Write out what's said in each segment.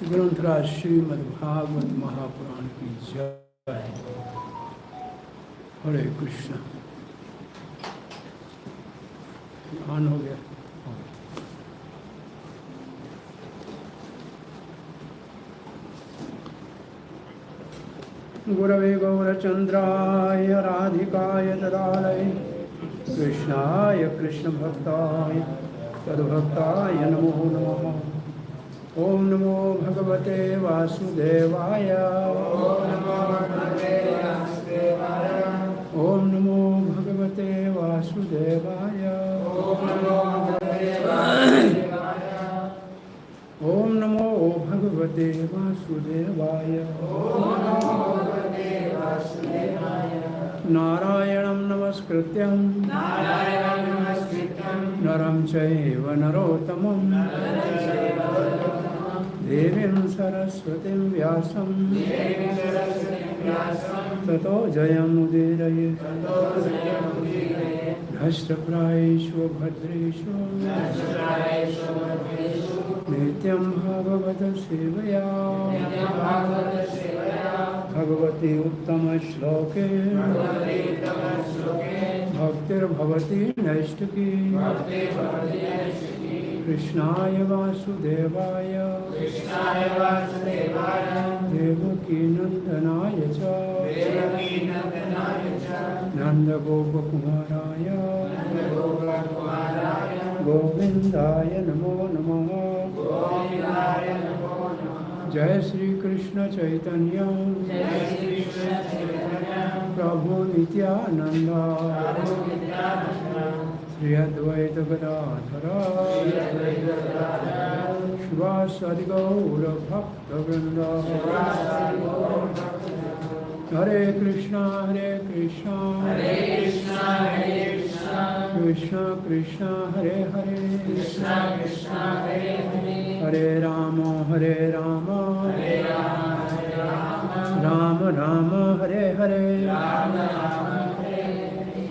ग्रंथराज श्रीमद भागवत महापुराण की जय। हरे कृष्ण। ऑन हो गया। गुरवे गौरचंद्राय राधिकाय तदालय कृष्णाय कृष्णभक्ताय तद्भक्ताय नमो नमः। ओम नमो भगवते वासुदेवाय। ओम नमो भगवते वासुदेवाय। ओम नमो भगवते वासुदेवाय। नारायणं नमस्कृत्यं नरं चैव नरोत्तमं देवीं सरस्वतीं व्यासं ततो जयमुदीरये। भ्रष्टप्रायेषु भद्रेषु नित्यं भागवत सेवया भगवती उत्तमश्लोके भक्तिर्भवति नैष्टिकी। कृष्णाय वासुदेवाय देवकी नंदनाय च नन्दगोपकुमाराय गोविन्दाय नमो नमः। जय श्री कृष्ण चैतन्य प्रभु नित्यानंद श्री अद्वैत गदाधर शिवासादि गौर भक्तवृंद। हरे Krishna Krishna Krishna Hare Hare Hare Ram Ram Ram Hare Hare.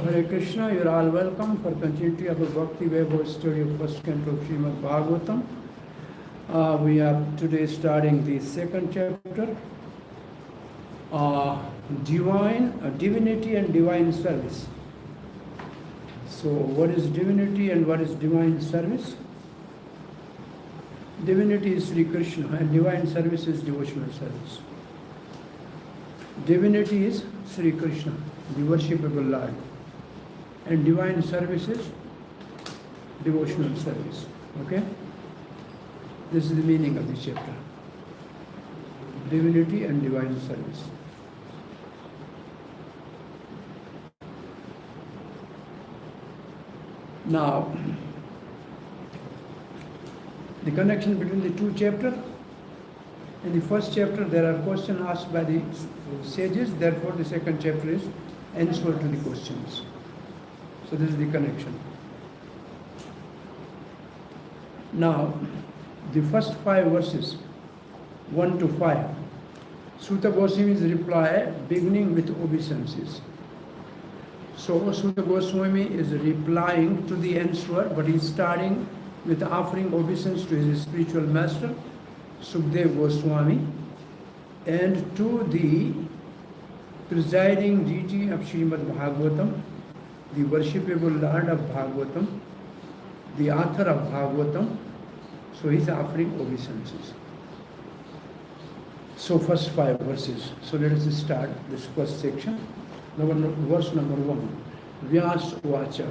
Hare Krishna, you are all welcome for continuity of the Bhakti Vaibhav study of first canto of Srimad Bhagvatam. We are today starting the second chapter, divinity and divine service. So, what is divinity and what is divine service? Divinity is Sri Krishna and divine service is devotional service. Divinity is Sri Krishna, the worshipable Lord. And divine service is devotional service. Okay? This is the meaning of this chapter. Divinity and divine service. Now, the connection between the two chapters. In the first chapter, there are questions asked by the sages. Therefore, the second chapter is answer to the questions. So this is the connection. Now, the first 5 verses, 1 to 5, Sutta Goswami's reply beginning with obeisances. So Sutta Goswami is replying to the answer, but he is starting with offering obeisance to his spiritual master, Sukadeva Goswami, and to the presiding deity of Srimad Bhagvatam, the worshipable Lord of Bhagavatam, the author of Bhagavatam. So he is offering obeisances. So first 5 verses. So let us start this first section. Verse number 1. Vyas Vacha.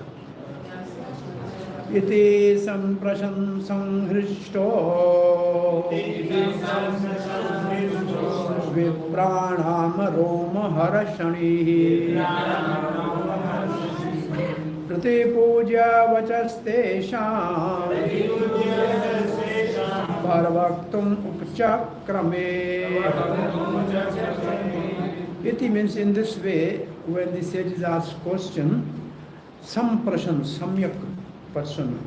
Iti samprashansam hrishto vipranam roma harashani prati puja vachastesham parvaktum upchakrame. Iti means in this way, when the sages ask question, samprashan, samyak person,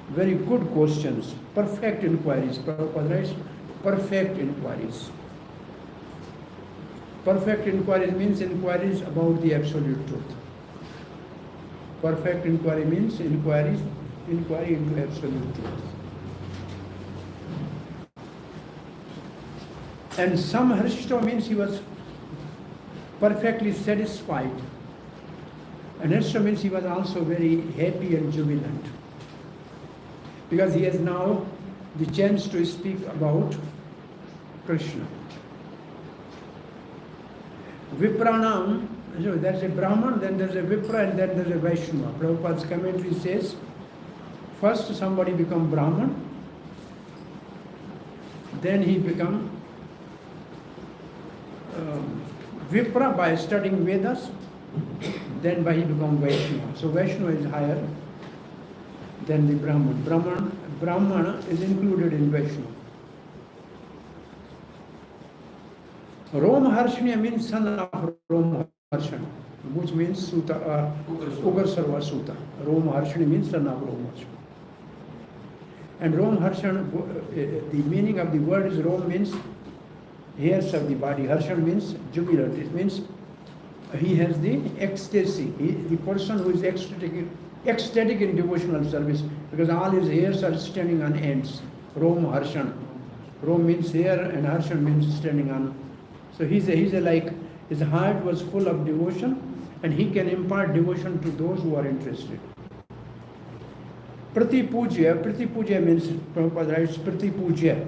very good questions, perfect inquiries. Prabhupada writes, perfect inquiries. Perfect inquiries means inquiries about the absolute truth. Perfect inquiry means inquiry into absolute truth. And samharshito means he was perfectly satisfied. And harshito means he was also very happy and jubilant. Because he has now the chance to speak about Krishna. Vipranam, so there's a Brahman, then there's a Vipra, and then there's a Vaishnava. Prabhupada's commentary says, first somebody become Brahman, then he become Vipra by studying Vedas, then by he become Vaishnava. So Vaishnava is higher than the Brahman. Brahmana is included in Vaishnava. Romharshaniya means son of Romharshana, which means Suta, Ugar Sarva Suta. Romharshaniya means son of Romharshana. And Romharshana, the meaning of the word is Rom means hairs of the body. Harshan means jubilant. It means he has the ecstasy. The person who is ecstatic in devotional service, because all his hairs are standing on ends. Rom Harshan. Rom means hair and Harshan means standing on. So he's like, his heart was full of devotion and he can impart devotion to those who are interested. Prati Puja means, Prabhupada writes, Prati Puja.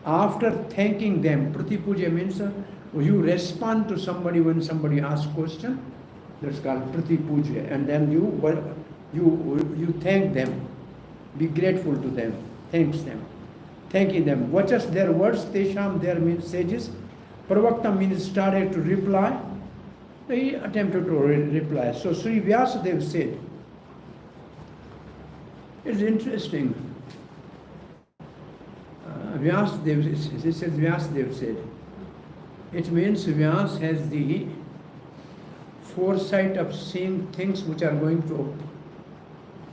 After thanking them, Prati Puja means you respond to somebody when somebody asks question. That's called Prati Puja. And then you thank them, be grateful to them, thanking them. Vachas, their words, Tesham, their means sages. Pravakta means started to reply. He attempted to reply. So Sri Vyasadeva said, it's interesting. This is Vyasadeva said. It means Vyas has the foresight of seeing things which are going to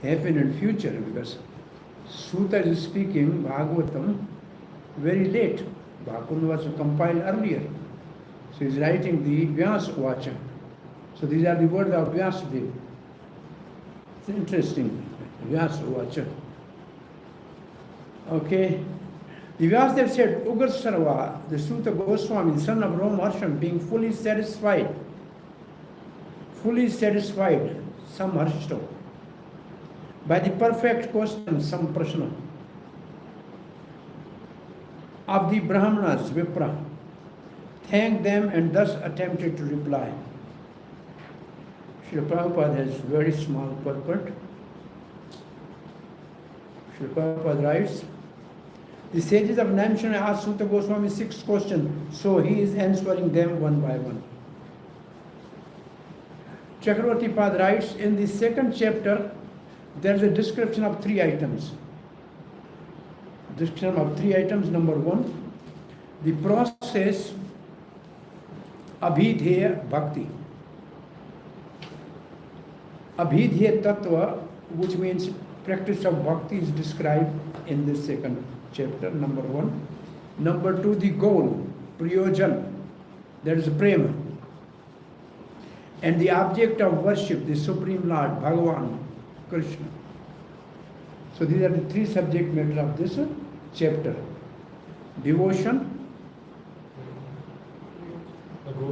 happen in future, because Suta is speaking Bhagavatam very late. Bhagavatam was compiled earlier. So he is writing the Vyas Vacha. So these are the words of Vyasadeva. It's interesting. Vyas Vacha. Okay. The Vyasadeva said, Ugar Sarva, the Suta Goswami, son of Romharshan, being fully satisfied, samharshito, by the perfect question, samprashna, of the Brahmanas, Vipra, thanked them and thus attempted to reply. Srila Prabhupada has very small purport. Srila Prabhupada writes, the sages of Naimshana asked Suta Goswami 6 questions, so he is answering them one by one. Chakravarti Pad writes, in the second chapter, there is a description of 3 items. Description of 3 items. Number 1, the process abhidheya bhakti. Abhidheya tattva, which means practice of bhakti, is described in this second chapter, number 1. Number 2, the goal, prayojan, that is prema. And the object of worship, the Supreme Lord, Bhagavan, Krishna. So these are the 3 subject matters of this chapter. Devotion,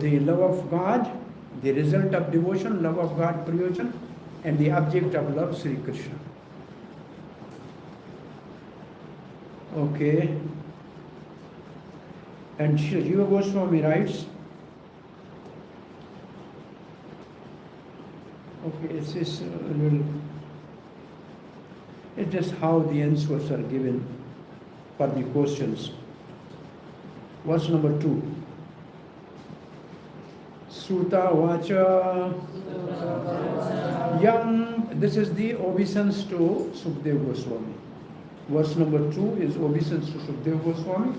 the love of God, the result of devotion, love of God, prayojan, and the object of love, Sri Krishna. Okay. And Jiva Goswami writes, okay, it's just a little, it's just how the answers are given for the questions. Verse number 2. Suta Vacha Yam, this is the obeisance to Sukadeva Goswami. Verse number 2 is obeisance to Sukadeva Goswami.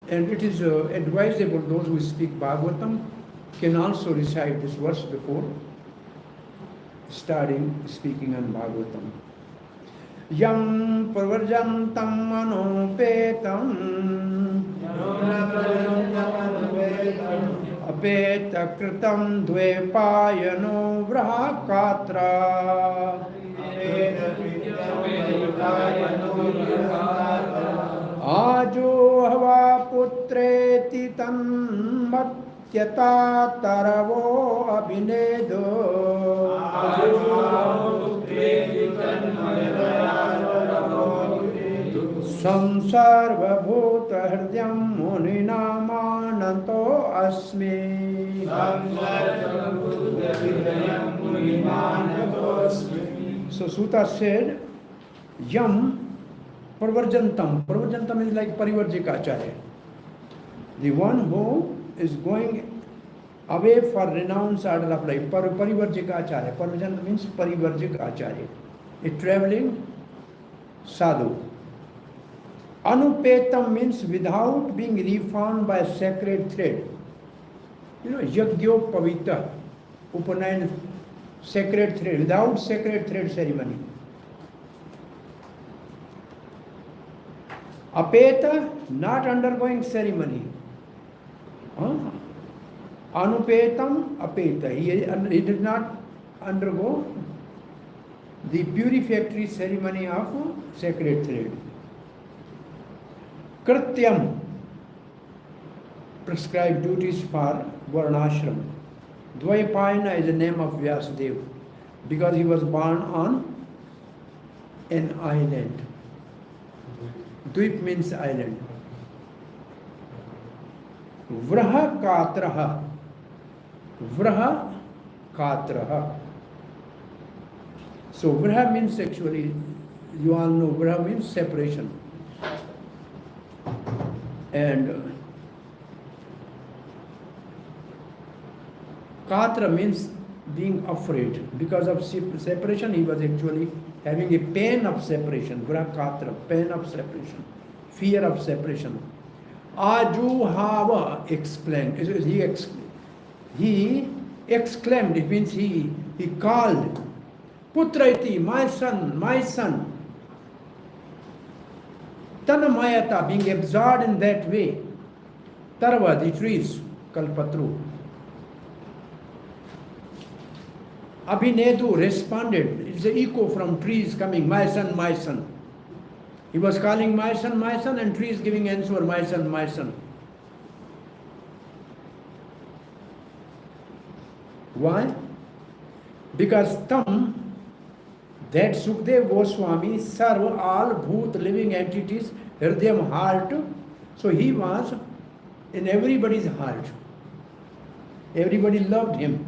And it is advisable those who speak Bhagavatam can also recite this verse before starting speaking on Bhagavatam. Yam parvarjantam manopetam apeta kritam dvepayano vrahakatra ajo hava Tyata taravo abhinedo Sarvabhauma hridayam muninamananto asmi. So Sutta said, Yam Pravarjantam. Pravarjantam is like Parivarjika Acharya. The one who is going away for renounced order of life. Parivarjika Acharya. Pravarjantam means Parivarjika Acharya. A traveling sadhu. Anupetam means without being refound by a sacred thread. You know, Yagyo Pavita, Upanayan, sacred thread, without sacred thread ceremony. Apeta, not undergoing ceremony. Anupetam apeta, he did not undergo the purificatory ceremony of sacred thread. Krityam, prescribed duties for varnashram. Dvaipayana is the name of Vyasadeva because he was born on an island. Dvip means island. Vraha katraha. Vraha katraha. So vraha means actually, you all know vraha means separation. And Katra means being afraid. Because of separation, he was actually having a pain of separation. Katra, pain of separation, fear of separation. Ajuhava exclaimed. He exclaimed, it means he called, Putraiti, my son, my son. Tanamayata, being absorbed in that way. Tarva, the trees, Kalpatru. Abhinedu responded. It's an echo from trees coming, my son, my son. He was calling my son, and trees giving answer, my son, my son. Why? Because Tam, that Sukdev Goswami, serve all bhut living entities, hridayam heart. So he was in everybody's heart. Everybody loved him.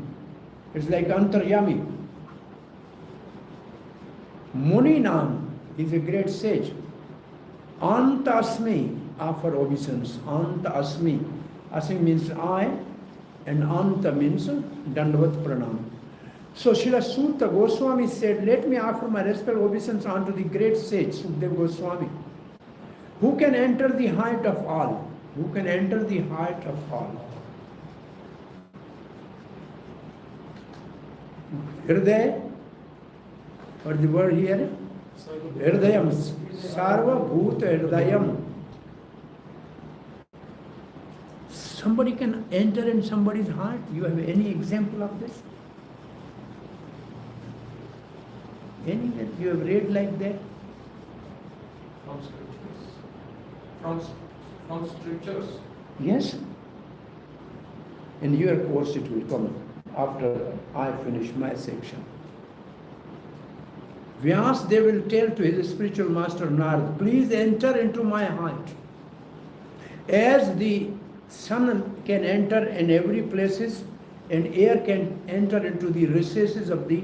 It's like Antaryami. Muninam is a great sage. Anta asmi, offer obeisance. Anta asmi. Asmi means I, and Anta means Dandavat Pranam. So Srila Sutta Goswami said, let me offer my respect obeisance unto the great sage, Sukdev Goswami. Who can enter the heart of all? Who can enter the heart of all? Hriday, or the word here? Hridayam. Sarvabhauma Hridayam. Somebody can enter in somebody's heart. You have any example of this? Any that you have read like that? From scriptures. From scriptures. Yes. In your course it will come after I finish my section. Vyas, they will tell to his spiritual master Narad, please enter into my heart. As the sun can enter in every places and air can enter into the recesses of the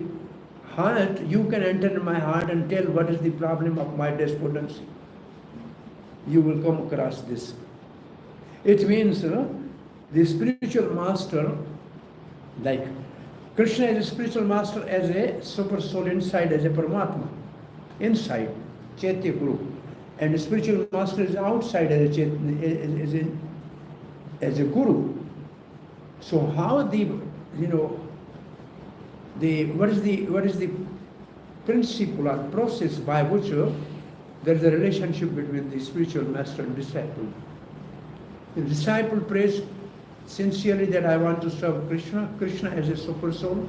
heart, you can enter in my heart and tell what is the problem of my despondency. You will come across this. It means the spiritual master, like Krishna is a spiritual master as a super soul inside, as a Paramatma, inside, Chaitya Guru. And the spiritual master is outside as a Guru. So how what is the principle or process by which there is a relationship between the spiritual master and disciple? The disciple prays sincerely that I want to serve Krishna. Krishna as a super soul.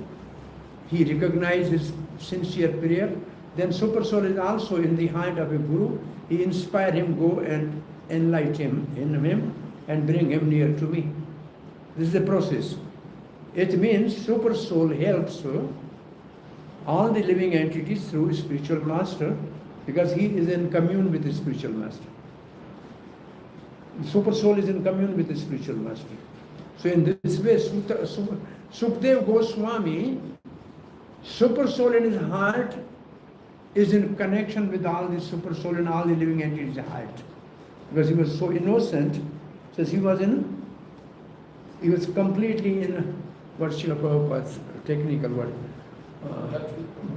He recognizes sincere prayer. Then super soul is also in the heart of a guru. He inspire him, go and enlighten him and bring him near to me. This is the process. It means super soul helps all the living entities through spiritual master because he is in commune with the spiritual master. The super soul is in commune with the spiritual master. So in this way, Sukdev Goswami, super soul in his heart is in connection with all the super soul and all the living entities' heart. Because he was so innocent, says he was completely in what Srila Prabhupada's technical word.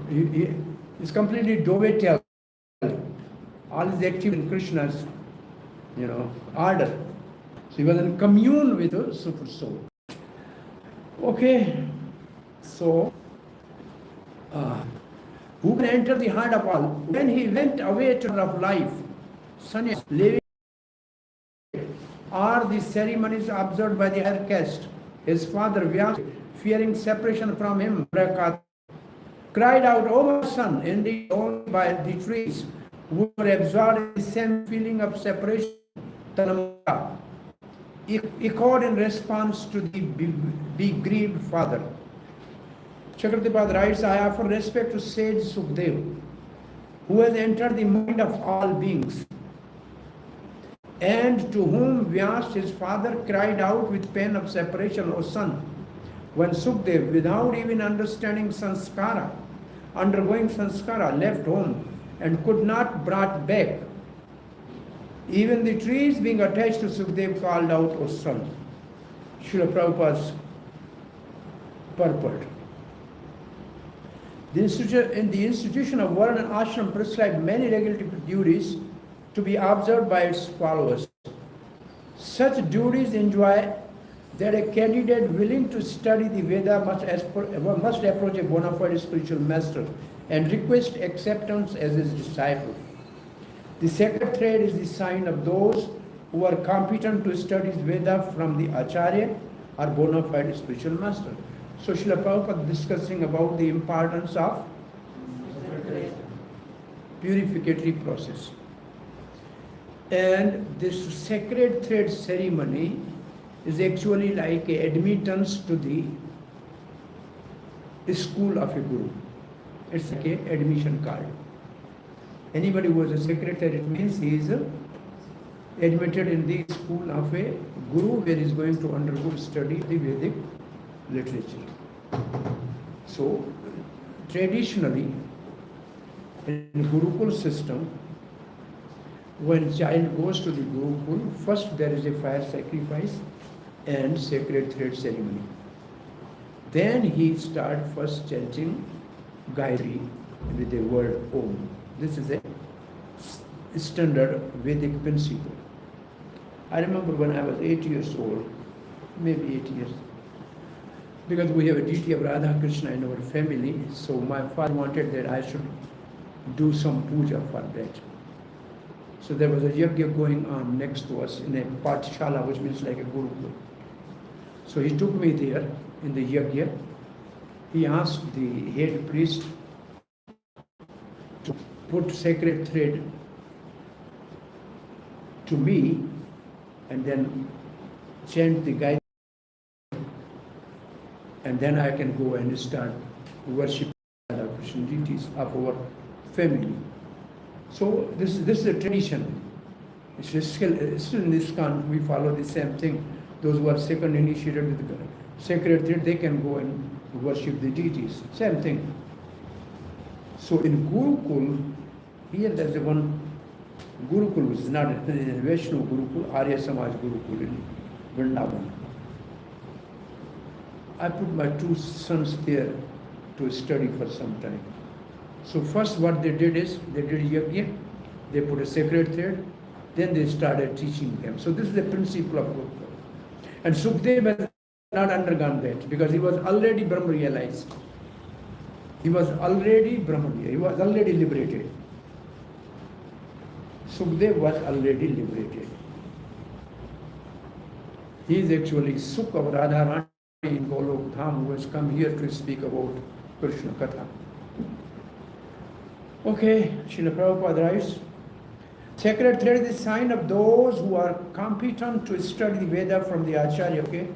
He is completely dovetal. All is active in Krishna's, order. So he was in commune with the super soul. Okay, so who can enter the heart of all? When he went away to of life, sannyas, living, are the ceremonies observed by the higher caste. His father Vyasa, fearing separation from him, cried out, "O my son, indeed only by the trees who were absorbed in the same feeling of separation, echoed in response to the begrieved father." Chakravarti writes, "I offer respect to sage Sukdev, who has entered the mind of all beings, and to whom Vyas, his father, cried out with pain of separation, O son, when Sukdev, without even understanding sanskara, undergoing sanskara, left home and could not brought back. Even the trees being attached to Sukdev called out, O son." Srila Prabhupada's purport. In the institution of varnan ashram prescribed many regulatory duties to be observed by its followers. Such duties enjoy that a candidate willing to study the Veda must approach a bona fide spiritual master and request acceptance as his disciple. The sacred thread is the sign of those who are competent to study Veda from the Acharya or bona fide spiritual master. So Srila Prabhupada discussing about the importance of purificatory process. And this sacred thread ceremony is actually like a admittance to the school of a guru. It's like an admission card. Anybody who is a sacred thread, it means he is admitted in the school of a guru where he is going to undergo study the Vedic literature. So, traditionally, in Gurukul system, when child goes to the Gurukul, first there is a fire sacrifice and sacred thread ceremony. Then he starts first chanting Gayatri with the word Om. This is a standard Vedic principle. I remember when I was 8 years old, maybe 8 years, because we have a deity of Radha Krishna in our family, so my father wanted that I should do some puja for that. So there was a yajna going on next to us in a patshala, which means like a gurukul. So he took me there in the yajna. He asked the head priest to put sacred thread to me and then chant the Gaya, and then I can go and start worshiping the Krishna deities of our family. So this is a tradition. It's still in ISKCON we follow the same thing. Those who are second initiated with the sacred thread, they can go and worship the deities. Same thing. So in Gurukul, here there's a one Gurukul, which is not a Vaishnav Gurukul, Arya Samaj Gurukul in Vrindavan. I put my two sons there to study for some time. So first what they did is, they did yajna, they put a sacred thread, then they started teaching them. So this is the principle of Gurukul. And Sukdev has not undergone that because he was already Brahma realized. He was already Brahman, he was already liberated. Sukdev was already liberated. He is actually Sukh of Radharani in Golok Dham, who has come here to speak about Krishna Katha. Okay, Srila Prabhupada writes, sacred thread is a sign of those who are competent to study the Veda from the Acharya. Okay,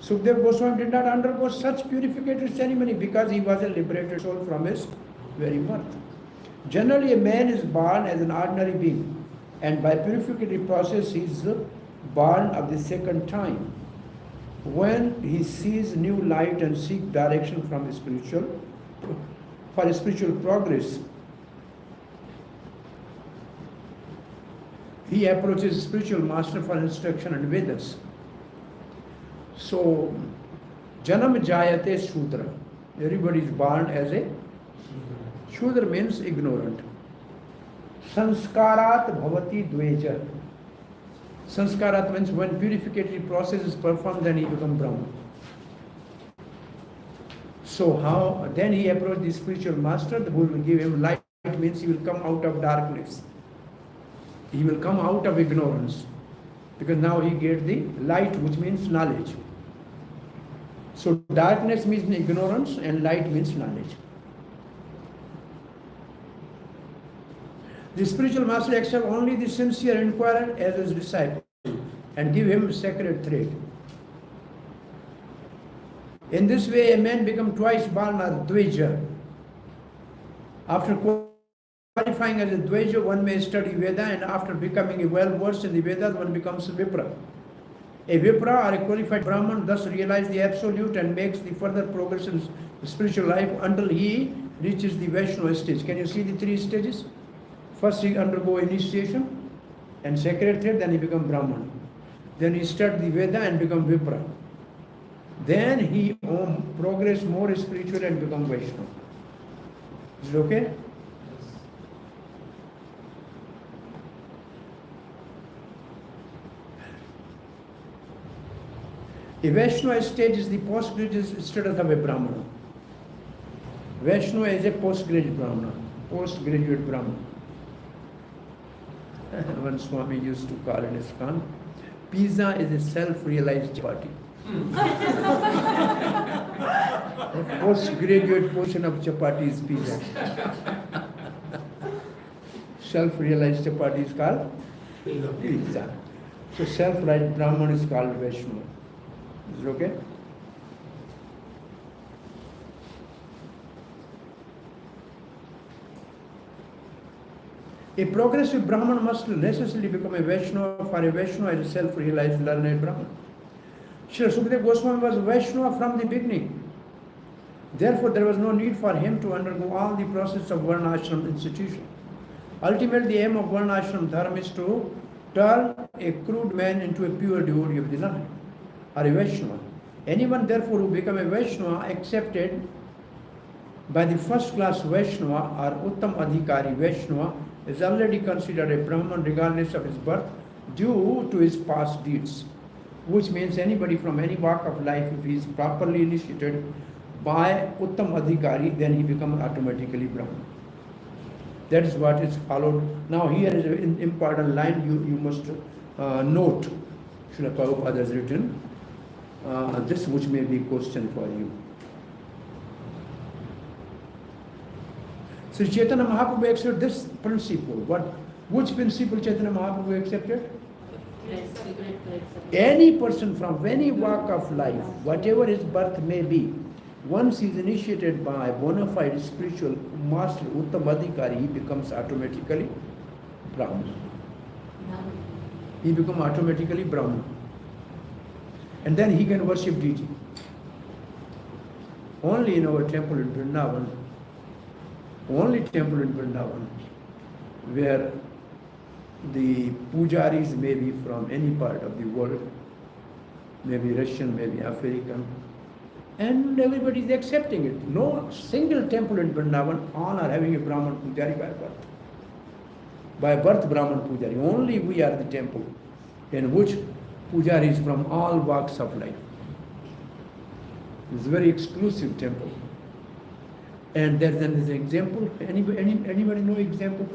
Sukadeva Goswami did not undergo such purificatory ceremony because he was a liberated soul from his very birth. Generally, a man is born as an ordinary being, and by purificatory process, he is born of the second time. When he sees new light and seeks direction from for spiritual progress, he approaches spiritual master for instruction and Vedas. So, Janam Jayate Shudra. Everybody is born as a Shudra means ignorant. Sanskarat Bhavati Dveja. Sanskarat means when purificatory process is performed, then he becomes Brahman. So how then he approaches the spiritual master, who will give him light, means he will come out of darkness. He will come out of ignorance. Because now he gets the light, which means knowledge. So darkness means ignorance and light means knowledge. The spiritual master accepts only the sincere inquirer as his disciple and give him sacred thread. In this way, a man becomes twice born as Dveja. After qualifying as a Dveja, one may study Veda, and after becoming well-versed in the Vedas, one becomes a Vipra. A Vipra or a qualified Brahman thus realizes the Absolute and makes the further progress in spiritual life until he reaches the Vaishnava stage. Can you see the three stages? First he undergo initiation and sacred thread, then he becomes Brahman. Then he studies the Veda and becomes Vipra. Then he progress more spiritual and become Vaishnava. Is it okay? A Vaishnava stage is the postgraduate status of a Brahmana. Vaishnava is a postgraduate Brahmana. Postgraduate Brahmana. One Swami used to call in ISKCON, pizza is a self-realized chapati. The postgraduate portion of chapati is pizza. Self-realized chapati is called pizza. So self-realized Brahman is called Vaishnava. Is it okay? A progressive Brahman must necessarily become a Vaishnava, for a Vaishnava is a self-realized learned Brahman. Srila Sukadeva Goswami was Vaishnava from the beginning. Therefore, there was no need for him to undergo all the process of varnashram institution. Ultimately, the aim of varnashram dharma is to turn a crude man into a pure devotee of the Lord, or a Vaishnava. Anyone, therefore, who become a Vaishnava accepted by the first class Vaishnava or Uttam Adhikari Vaishnava is already considered a Brahman regardless of his birth due to his past deeds. Which means anybody from any walk of life, if he is properly initiated by Uttam Adhikari, then he becomes automatically Brahman. That is what is followed. Now here is an important line you must note. Srila Prabhupada has written this, which may be a question for you. So Chaitanya Mahaprabhu accepted this principle. Which principle Chaitanya Mahaprabhu accepted? Any person from any walk of life, whatever his birth may be, once he is initiated by bona fide spiritual master Uttam Adhikari, he becomes automatically Brahman. He becomes automatically Brahman. And then he can worship deity. Only in our temple in Vrindavan, where the pujaris may be from any part of the world, maybe Russian, maybe African, and everybody is accepting it. No single temple in Vrindavan, all are having a Brahman pujari by birth. By birth, Brahman pujari. Only we are the temple in which pujaris from all walks of life. It's a very exclusive temple. And there's an example. Anybody know example?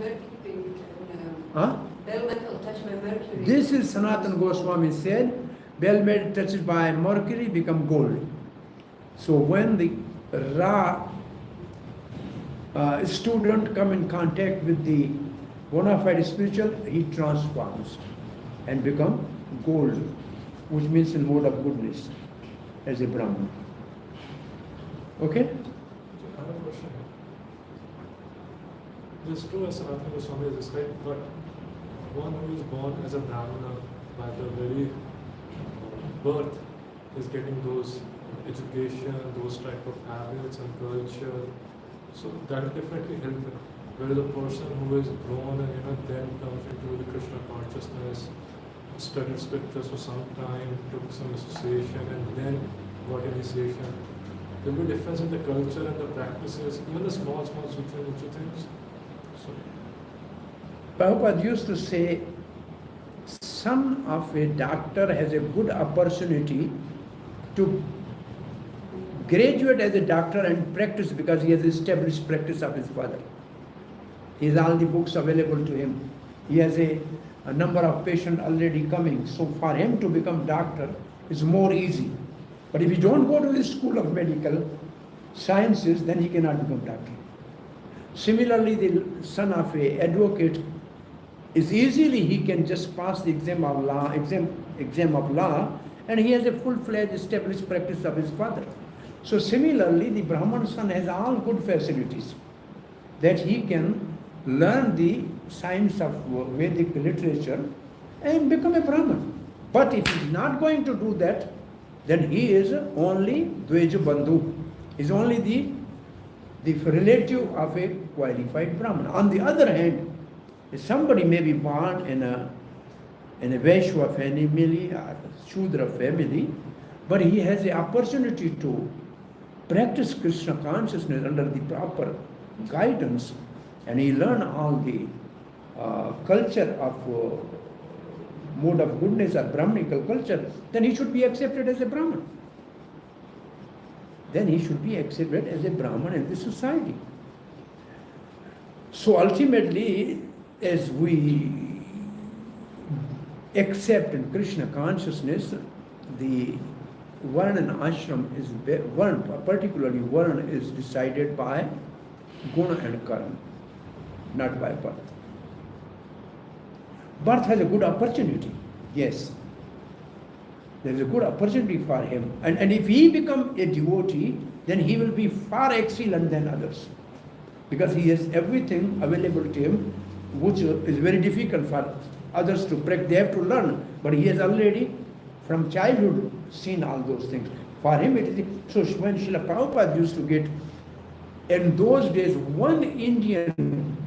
Huh? Bell metal touched by mercury. This is Sanatana Goswami said, bell metal touched by mercury become gold. So when the raw student come in contact with the bona fide spiritual, he transforms and become gold, which means in mode of goodness. as a Brahman. Okay? I have a question. It is true as Sanatana Goswami has described, but one who is born as a Brahmana by the very birth is getting those education, those type of habits and culture. So that will definitely help him. Whereas a person who is grown and then comes into the Krishna consciousness, studied scriptures for some time, took some association and then got initiation. There will be a difference in the culture and the practices, even the small sutra things. So, Prabhupada used to say, son of a doctor has a good opportunity to graduate as a doctor and practice because he has established practice of his father. He has all the books available to him. He has a number of patients already coming. So for him to become doctor is more easy. But if you don't go to the school of medical sciences, then he cannot become doctor. Similarly, the son of a advocate is easily he can just pass the exam of law, and he has a full-fledged established practice of his father. So similarly, the Brahman son has all good facilities that he can learn the science of Vedic literature and become a Brahman. But if he is not going to do that, then he is only Dveja Bandhu. He is only the relative of a qualified Brahman. On the other hand, if somebody may be born in a Vaishya family or Shudra family, but he has the opportunity to practice Krishna consciousness under the proper guidance, and he learn all the culture of mode of goodness or Brahminical culture, then he should be accepted as a Brahman. Then he should be accepted as a Brahman in the society. So ultimately, as we accept in Krishna consciousness, the varnan ashram is, particularly varna is decided by guna and karma, not by birth. Birth has a good opportunity, yes. There is a good opportunity for him. And if he becomes a devotee, then he will be far excellent than others. Because he has everything available to him, which is very difficult for others to practice. They have to learn. But he has already, from childhood, seen all those things. For him, it is. So when Srila Prabhupada used to get, in those days, one Indian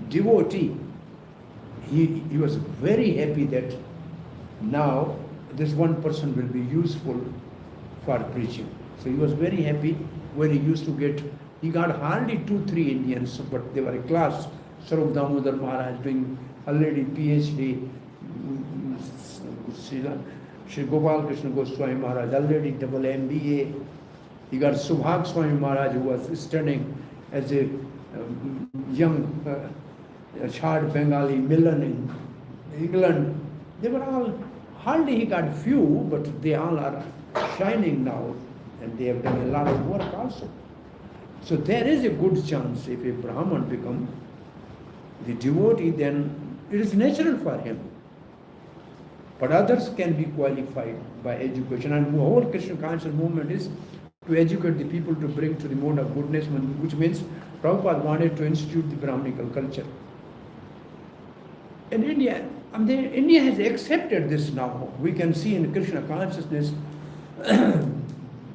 devotee, he was very happy that now this one person will be useful for preaching. So he was very happy when he used to get, he got hardly 2-3 Indians, but they were a class. Sarvabhauma Maharaj doing already PhD, Sri Gopal Krishna Goswami Maharaj already double MBA. He got Subhag Swami Maharaj, who was studying as a young charred Bengali Milan in England. They were all, hardly he got few, but they all are shining now, and they have done a lot of work also. So there is a good chance if a Brahman becomes the devotee, then it is natural for him. But others can be qualified by education, and the whole Krishna conscious movement is to educate the people to bring to the mode of goodness, which means Prabhupada wanted to institute the Brahminical culture. In India, India has accepted this now. We can see in Krishna consciousness,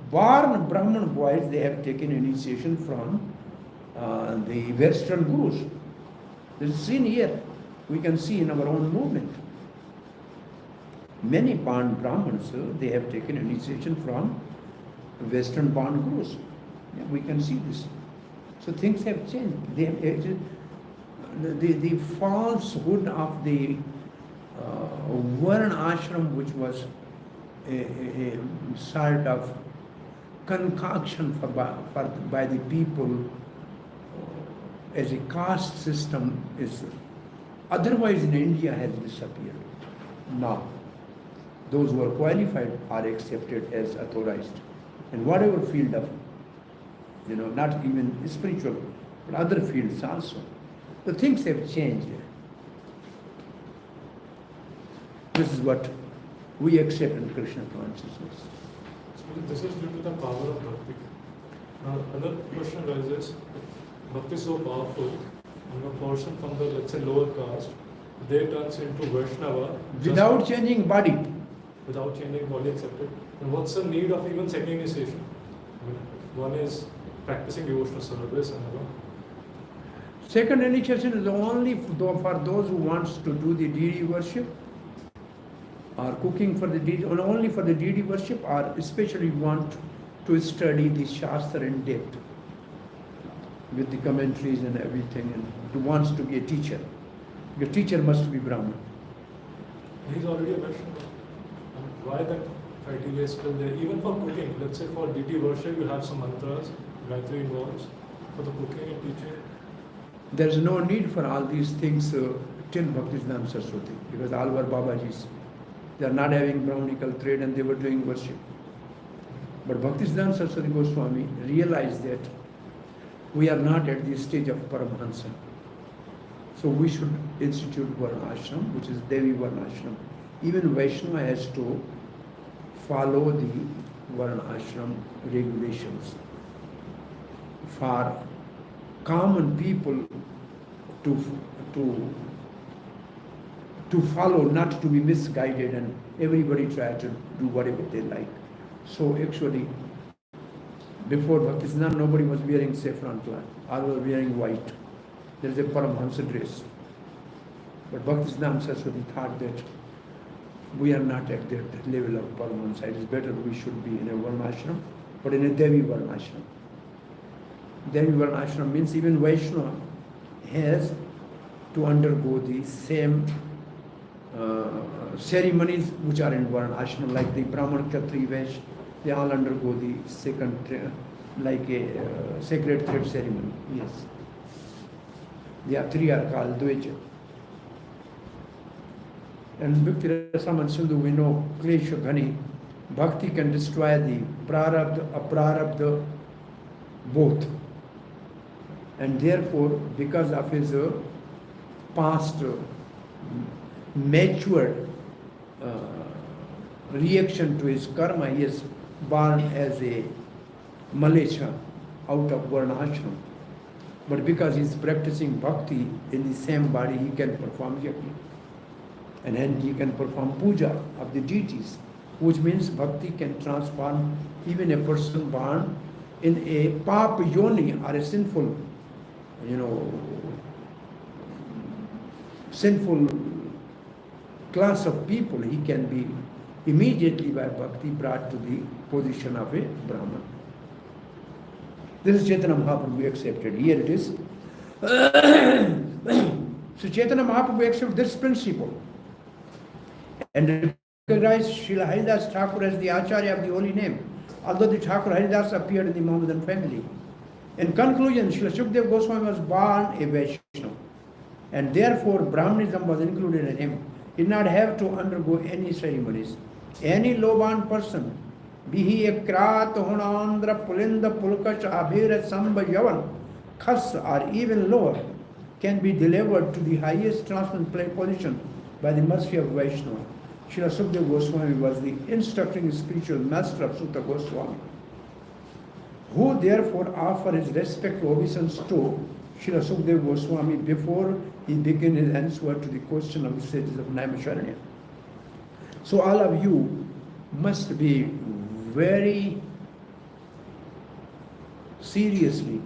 born Brahman boys, they have taken initiation from the Western gurus. This is seen here. We can see in our own movement. Many born Brahmins, they have taken initiation from Western born gurus. Yeah, we can see this. So things have changed. They have, the falsehood of the Varna ashram, which was a sort of concoction by the people as a caste system, is otherwise in India has disappeared. Now, those who are qualified are accepted as authorized in whatever field of, not even spiritual, but other fields also. The things have changed. This is what we accept in Krishna consciousness. This is due to the power of bhakti. Now, another question arises: bhakti is so powerful, and a person from the, let's say, lower caste, they turns into Vaishnava Without changing body. without changing body accepted. And what's the need of even second initiation? I mean, one is practicing devotional service, and another. Second initiation is only for those who wants to do the deity worship, or cooking for the deity, or only for the deity worship, or especially want to study the shastra in depth with the commentaries and everything, and who wants to be a teacher. Your teacher must be Brahman. He's already a Vaishnava. And why that criteria is still there? Even for cooking, let's say for deity worship, you have some mantras, Gayatri involves. For the cooking and teaching, There is no need for all these things till Bhaktisiddhanta Saraswati, because all were Babajis. They are not having Brahminical trade and they were doing worship. But Bhaktisiddhanta Saraswati Goswami realized that we are not at the stage of Paramahansa. So we should institute Varnashram, which is Devi Varnashram. Even Vaishnava has to follow the Varnashram regulations. For common people to follow, not to be misguided, and everybody try to do whatever they like. So actually, before Bhaktisiddhanta, nobody was wearing saffron cloth. All were wearing white. There is a Paramahansa dress. But Bhaktisiddhanta Saraswati thought that we are not at that level of Paramahansa. It is better we should be in a Varnashram, but in a Devi Varnashram. Devi Varnashram means even Vaishnava has to undergo the same ceremonies which are in Varnashram, like the Brahman, Kshatriya, Vaishya, they all undergo the second, like a sacred thread ceremony. Yes. The three are called Dveja. And Bhakti Rasaman Sindhu, we know Klesha Ghani, Bhakti can destroy the Prarabdha, Aprarabdha, both. And therefore, because of his past matured reaction to his karma, he is born as a Malesha out of Varnashram. But because he is practicing bhakti in the same body, he can perform yajna. And then he can perform puja of the deities, which means bhakti can transform even a person born in a pap yoni, or a sinful, sinful class of people. He can be immediately by bhakti brought to the position of a Brahman. This is Chaitanya Mahaprabhu accepted. Here it is. So Chaitanya Mahaprabhu accepted this principle and recognized Srila Haridas Thakur as the Acharya of the holy name, although the Thakur Haridas appeared in the Mohammedan family. In conclusion, Srila Sukadeva Goswami was born a Vaishnava, and therefore Brahmanism was included in him. He did not have to undergo any ceremonies. Any low-born person, be he a Krat, Hunandra, Pulinda, Pulkash, Abhira, Samba, Yavan, Khas, or even lower, can be delivered to the highest transcendental position by the mercy of Vaishnava. Srila Sukadeva Goswami was the instructing spiritual master of Sutta Goswami, who therefore offer his respect to obeisance to Srila Sukadeva Goswami before he began his answer to the question of the sages of Naimisharanya. So all of you must be very seriously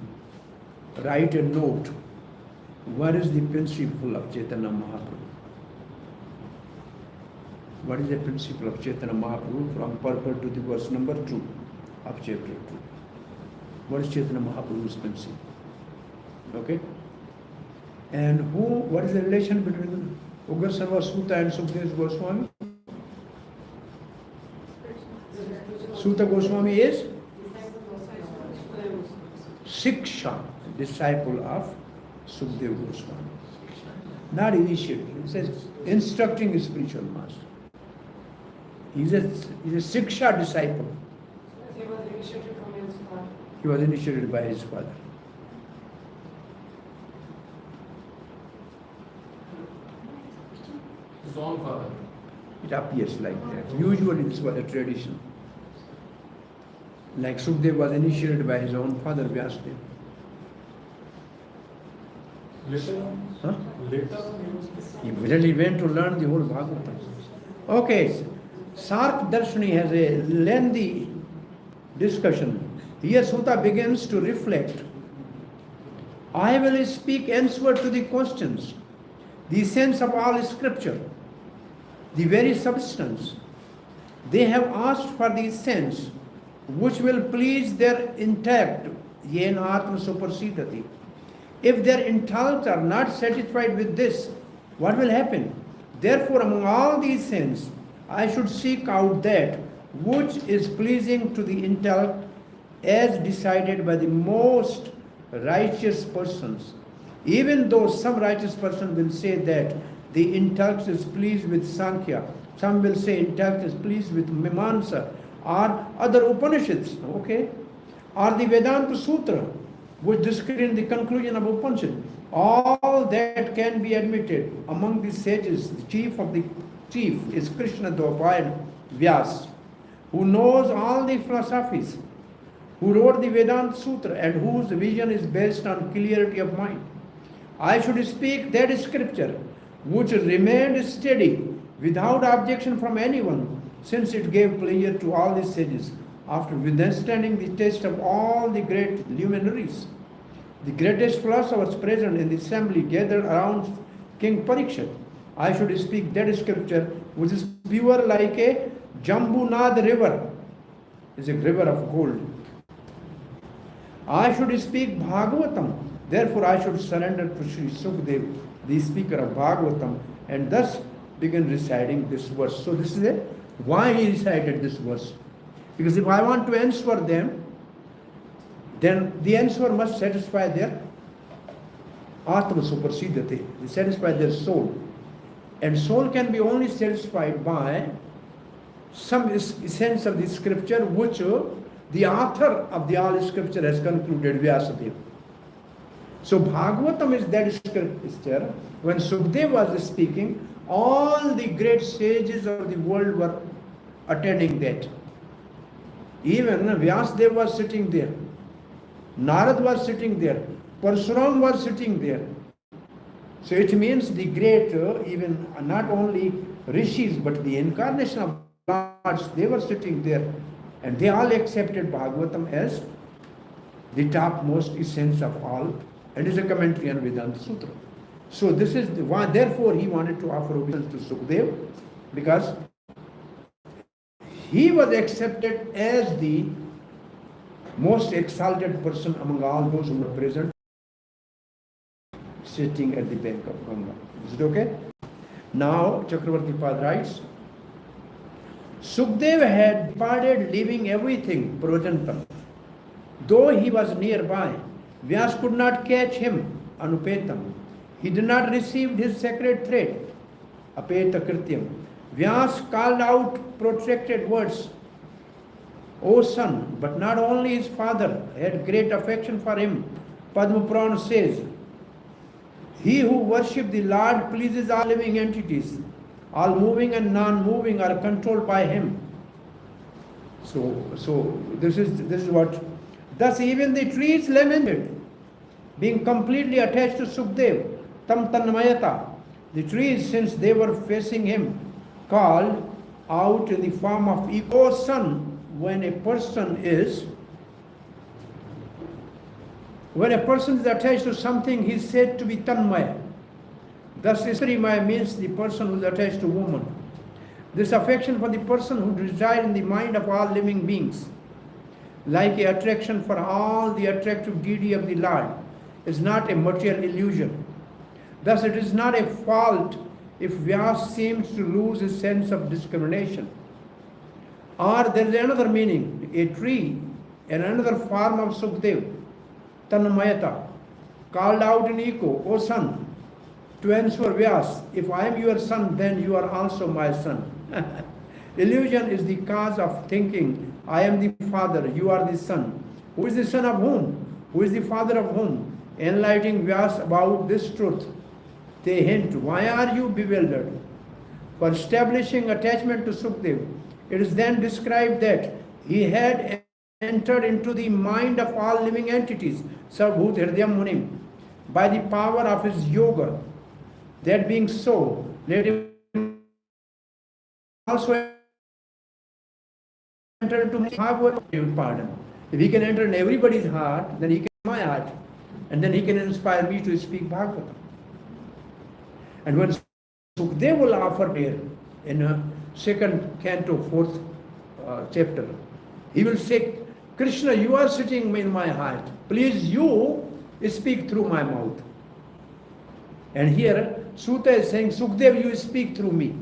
write a note. What is the principle of Chaitanya Mahaprabhu? What is the principle of Chaitanya Mahaprabhu from purport to the verse number 2 of chapter 2? What is Chaitanya Mahaprabhu's principle? Okay? And what is the relation between Ugar Sarva Sutta and Sukadeva Goswami? Sutta Goswami is Siksha, disciple of Sukadeva Goswami. Not initiated. It says instructing a spiritual master. He's a Siksha disciple. He was initiated from his father. He was initiated by his father. His own father. It appears like that. Usually this was a tradition. Like Sukdev was initiated by his own father Vyasadeva. Later on, Huh? later on He really went to learn the whole Bhagavatam. Okay, Sark Darshani has a lengthy discussion. Here Sutta begins to reflect. I will speak answer to the questions, the sense of all scripture, the very substance. They have asked for the sense which will please their intellect, yen atma supersedati. If their intellects are not satisfied with this, what will happen? Therefore, among all these sins, I should seek out that which is pleasing to the intellect as decided by the most righteous persons. Even though some righteous person will say that the intellect is pleased with Sankhya, some will say intellect is pleased with Mimamsa, or other Upanishads, okay? Or the Vedanta Sutra, which describe the conclusion of Upanishad. All that can be admitted among the sages. The chief of the chief is Krishna Dwapaya Vyas, who knows all the philosophies, who wrote the Vedanta Sutra and whose vision is based on clarity of mind. I should speak that scripture which remained steady without objection from anyone, since it gave pleasure to all the sages after withstanding the test of all the great luminaries. The greatest philosophers present in the assembly gathered around King Parikshit. I should speak that scripture which is pure like a Jambunad river, is a river of gold. I should speak Bhagavatam. Therefore, I should surrender to Sri Sukdev, the speaker of Bhagavatam, and thus begin reciting this verse. So this is why he recited this verse. Because if I want to answer them, then the answer must satisfy their atma supersedati, satisfy their soul. And soul can be only satisfied by some sense of the scripture which the author of the all scripture has concluded, Vyasadeva. So Bhagavatam is that scripture. When Sukdev was speaking, all the great sages of the world were attending that. Even Vyasadeva was sitting there. Narad was sitting there. Parsuram was sitting there. So it means the great, even not only rishis, but the incarnation of Lords, they were sitting there. And they all accepted Bhagavatam as the topmost essence of all, and is a commentary on Vedanta Sutra. So this is the one, therefore he wanted to offer obeisance to Sukdev, because he was accepted as the most exalted person among all those who were present, sitting at the bank of Ganga. Is it okay? Now Chakravarti Pad writes, Sukdev had departed, leaving everything, Prajantam. Though he was nearby, Vyas could not catch him, Anupetam. He did not receive his sacred thread, Apeta Krityam. Vyas called out protracted words, O son, but not only his father had great affection for him. Padma Purana says, he who worships the Lord pleases all living entities. All moving and non-moving are controlled by him. So this is what. Thus even the trees lamented, being completely attached to Sukdev. Tam Tanmayata. The trees, since they were facing him, called out in the form of ego. Son, when a person is attached to something, he is said to be Tanmaya. Thus, Srimaya means the person who is attached to woman. This affection for the person who resides in the mind of all living beings, like a attraction for all the attractive deity of the Lord, is not a material illusion. Thus, it is not a fault if Vyas seems to lose his sense of discrimination. Or there is another meaning, a tree, and another form of Sukdev, Tanmayata, called out in echo, O son, to answer Vyas, if I am your son, then you are also my son. Illusion is the cause of thinking, I am the father, you are the son. Who is the son of whom? Who is the father of whom? Enlightening Vyas about this truth, they hint, why are you bewildered? For establishing attachment to Sukdev, it is then described that he had entered into the mind of all living entities, Sarvabhauma Hridayam Munim, by the power of his yoga. That being so, let him also enter into my Bhagavatam, pardon. If he can enter in everybody's heart, then he can in my heart. And then he can inspire me to speak Bhagavatam. And when Sukadeva will offer here in a second canto, fourth chapter, he will say, Krishna, you are sitting in my heart. Please you speak through my mouth. And here Sutta is saying, Sukadeva, you speak through me.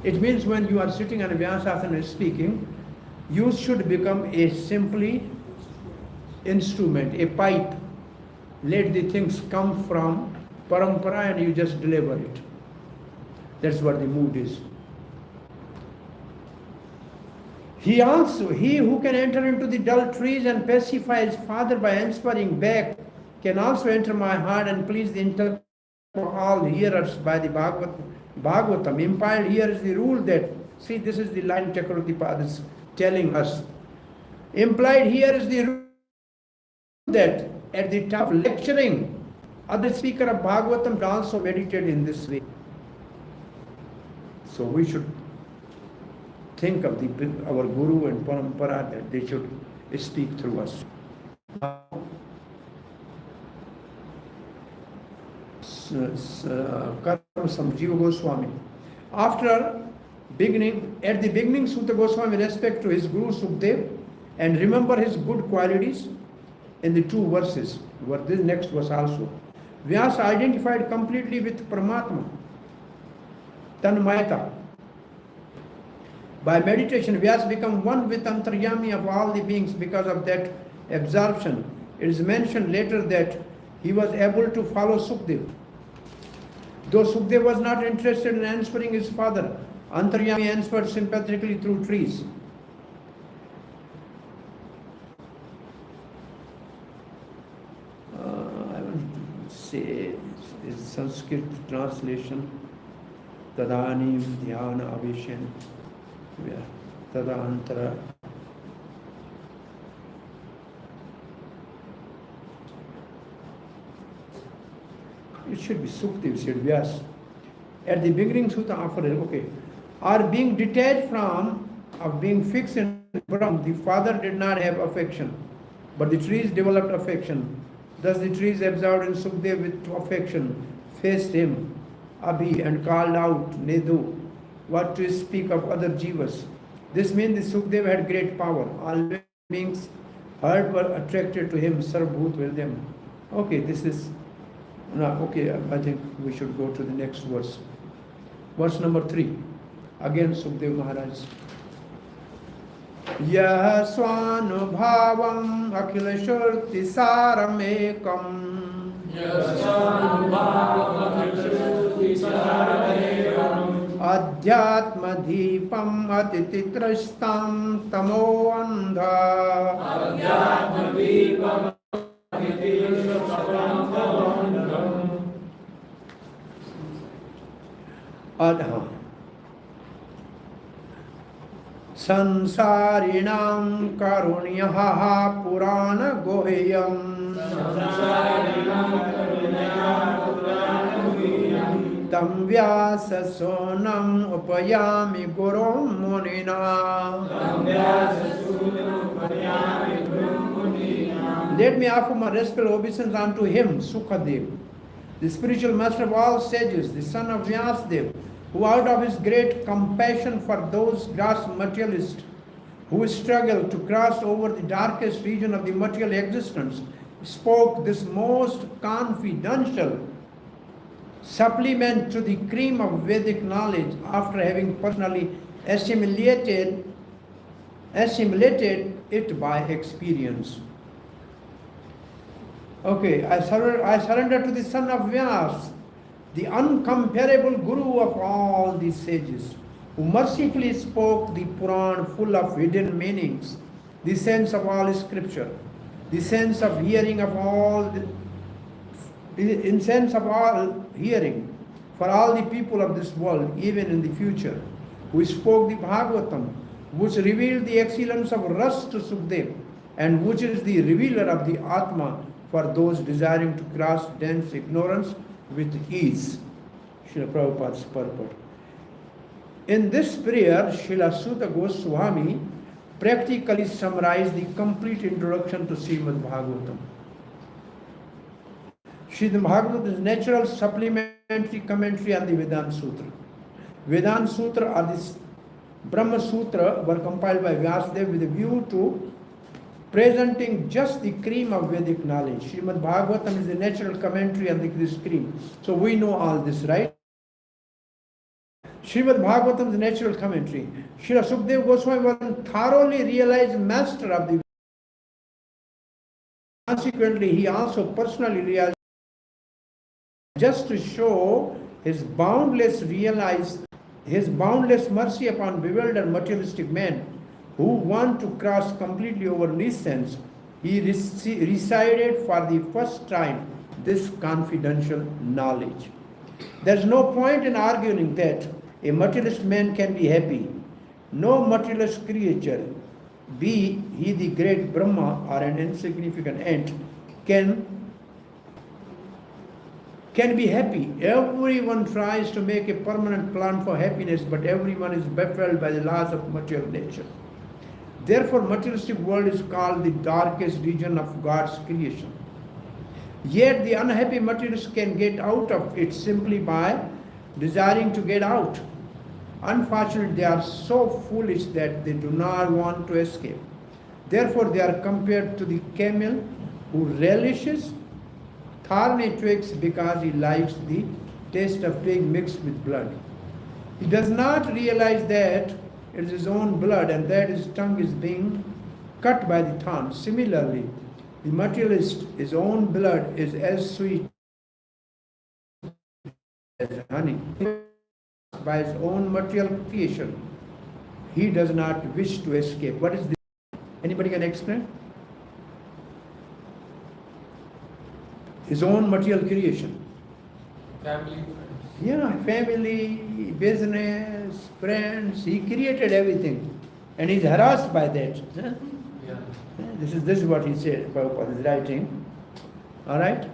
It means when you are sitting on a Vyasasana speaking, you should become a simply instrument, a pipe. Let the things come from parampara and you just deliver it. That's what the mood is. He who can enter into the dull trees and pacify his father by answering back, can also enter my heart and please the intellect of all hearers by the Bhagavatam. Implied here is the rule that, see, this is the line Chakravarti is telling us. Implied here is the rule that at the time of lecturing, other speaker of Bhagavatam will also meditate in this way. So we should think of our Guru and Parampara that they should speak through us. Karma Samjiva Goswami. At the beginning, Sutta Goswami respect to his Guru Sukadeva and remember his good qualities in the two verses. This next verse also. Vyasa identified completely with Paramatma, Tanmayata. By meditation, Vyasa become one with Antaryami of all the beings because of that absorption. It is mentioned later that he was able to follow Sukadeva. Though Sukadeva was not interested in answering his father, Antaryami answered sympathetically through trees. I want to say is Sanskrit translation. Tadanim dhyana aveshan. Tadantara. It should be Sukadeva, said Vyasa. At the beginning, Sutta offered, okay, or being detached from, of being fixed in Brahm, the father did not have affection, but the trees developed affection. Thus the trees absorbed in Sukadeva with affection, faced him, Abhi, and called out, Nedu, what to speak of other jivas. This means that Sukadeva had great power. All beings heard were attracted to him, Sarvabhauma with them. Okay, this is, no, okay, I think we should go to the next verse. Verse number 3. Again, Sukadeva Maharaj. Yah swanubhavam akhila shurti saramekam. Adhyatma deepam atititrastam tamo andha. Adhyatma deepam atititrastam tamo andha. Sansarinam karunyaha purana gohyam. Tam vyasa sonam upayami gurum munina. Let me offer my respectful obeisance unto him, Sukadeva, the spiritual master of all sages, the son of Vyasadeva, who out of his great compassion for those gross materialists who struggle to cross over the darkest region of the material existence, spoke this most confidential supplement to the cream of Vedic knowledge after having personally assimilated it by experience. Okay, I surrender to the son of Vyasa, the uncomparable Guru of all the sages, who mercifully spoke the Puran full of hidden meanings, the sense of all scripture, the sense of hearing of all, in sense of all hearing for all the people of this world, even in the future, who spoke the Bhagavatam, which revealed the excellence of Ras to Sukdev, and which is the revealer of the Atma for those desiring to cross dense ignorance with ease. Srila Prabhupada's purport. In this prayer, Srila Sutta Goswami practically summarized the complete introduction to Srimad Bhagavatam. Srimad Bhagavatam is natural supplementary commentary on the Vedanta Sutra. Vedanta Sutra or the Brahma Sutra were compiled by Vyasadeva with a view to presenting just the cream of Vedic knowledge. Srimad Bhagavatam is a natural commentary on this cream. So we know all this, right? Srimad Bhagavatam is a natural commentary. Srila Sukadeva Goswami was a thoroughly realized master of the Vedic. Consequently, he also personally realized just to show his boundless mercy upon bewildered materialistic men who want to cross completely over nescience, he recited for the first time this confidential knowledge. There is no point in arguing that a materialist man can be happy. No materialist creature, be he the great Brahma or an insignificant ant, can be happy. Everyone tries to make a permanent plan for happiness, but everyone is baffled by the laws of material nature. Therefore, materialistic world is called the darkest region of God's creation. Yet the unhappy materialist can get out of it simply by desiring to get out. Unfortunately, they are so foolish that they do not want to escape. Therefore, they are compared to the camel who relishes thorny twigs because he likes the taste of twig mixed with blood. He does not realize that it is his own blood and that his tongue is being cut by the thorn. Similarly, the materialist, his own blood is as sweet as honey. By his own material creation, he does not wish to escape. What is this? Anybody can explain? His own material creation. Family, friends. Yeah, family, business, friends, he created everything. And he's harassed by that. Yeah. This is what he said, Prabhupada is writing. Alright?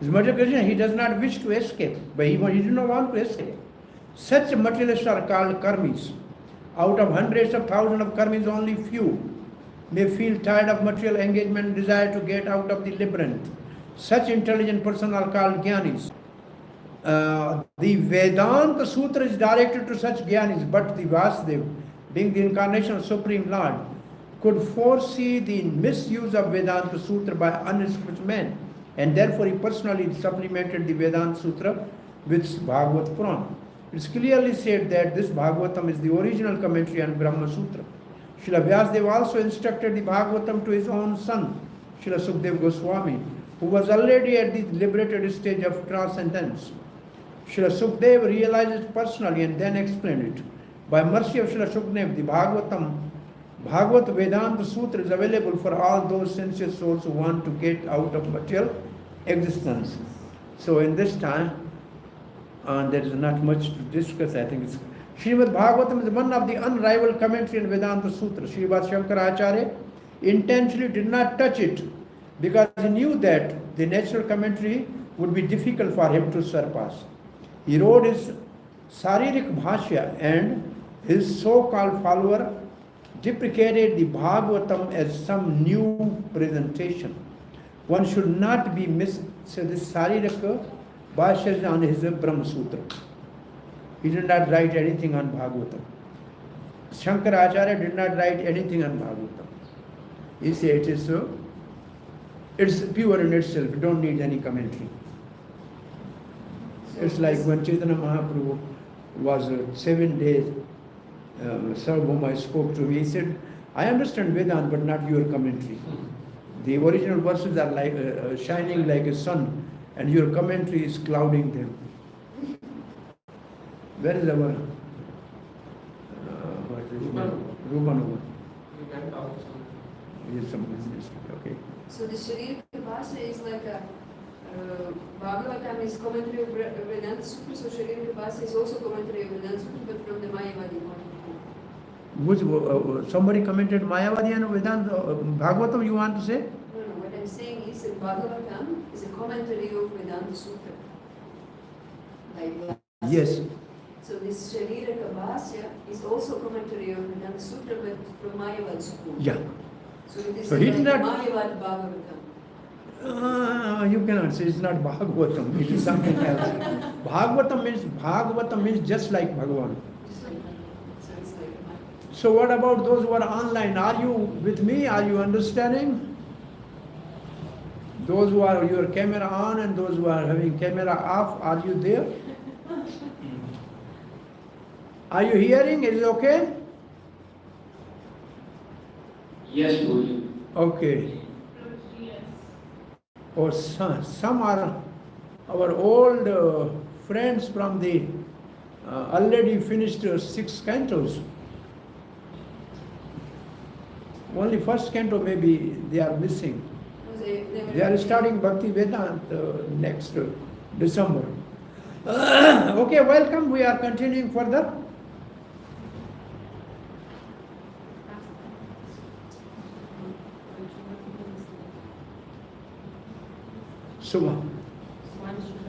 His material creation, he does not wish to escape, but he did not want to escape. Such materialists are called karmis. Out of hundreds of thousands of karmis, only few may feel tired of material engagement and desire to get out of the labyrinth. Such intelligent persons are called gyanis. The Vedanta Sutra is directed to such gyanis, but the Vasudev, being the incarnation of Supreme Lord, could foresee the misuse of Vedanta Sutra by uninstructed men, and therefore he personally supplemented the Vedanta Sutra with Bhagavad Purana. It's clearly said that this Bhagavatam is the original commentary on Brahma Sutra. Srila Vyasadeva also instructed the Bhagavatam to his own son, Srila Sukadeva Goswami, who was already at the liberated stage of transcendence. Srila Sukadeva realized it personally and then explained it. By mercy of Srila Sukadeva, the Bhagavad Vedanta Sutra is available for all those sincere souls who want to get out of material existence. So in this time, there is not much to discuss. I think it's Srimad Bhagavatam is one of the unrivaled commentary on Vedanta Sutra. Srila Shankaracharya intentionally did not touch it because he knew that the natural commentary would be difficult for him to surpass. He wrote his Saririk Bhashya, and his so-called follower deprecated the Bhagavatam as some new presentation. One should not be so this Saririk Bhashya is on his Brahma Sutra. He did not write anything on Bhagavatam. Shankaracharya did not write anything on Bhagavatam. He said it's pure in itself, you don't need any commentary. It's like when Chaitanya Mahaprabhu was 7 days, Sarvabhauma spoke to me, he said, I understand Vedanta but not your commentary. The original verses are like shining like a sun and your commentary is clouding them. Where is our Rubanova? We went out. Yes, some business. Okay. So the Sharira Bhasha is like a Bhagavatam is commentary of Vedanta Sutra, so Sharira Bhasha is also commentary of Vedanta Sutra, but from the Mayavadi point of view. Which, somebody commented Mayavadi and Vedanta, Bhagavatam you want to say? No, what I'm saying is that Bhagavatam is a commentary of Vedanta Sutra. Like Yes. So this Sharira Kabhasya is also a commentary of Vedanta Sutra, but from Mayavad school. Yeah. So it is So he like did not- Mayavad Bhagavatam. You cannot say it's not Bhagavatam, it is something else. Bhagavatam means just like Bhagavan. Just like that. So it's like So what about those who are online? Are you with me? Are you understanding? Those who are your camera on and those who are having camera off, are you there? Are you hearing? Is it okay? Yes, Guruji. Okay. Or some are our old friends from the already finished 6 cantos. Only first canto maybe they are missing. They are starting Bhakti Vedanta next December. Okay, welcome. We are continuing further. So,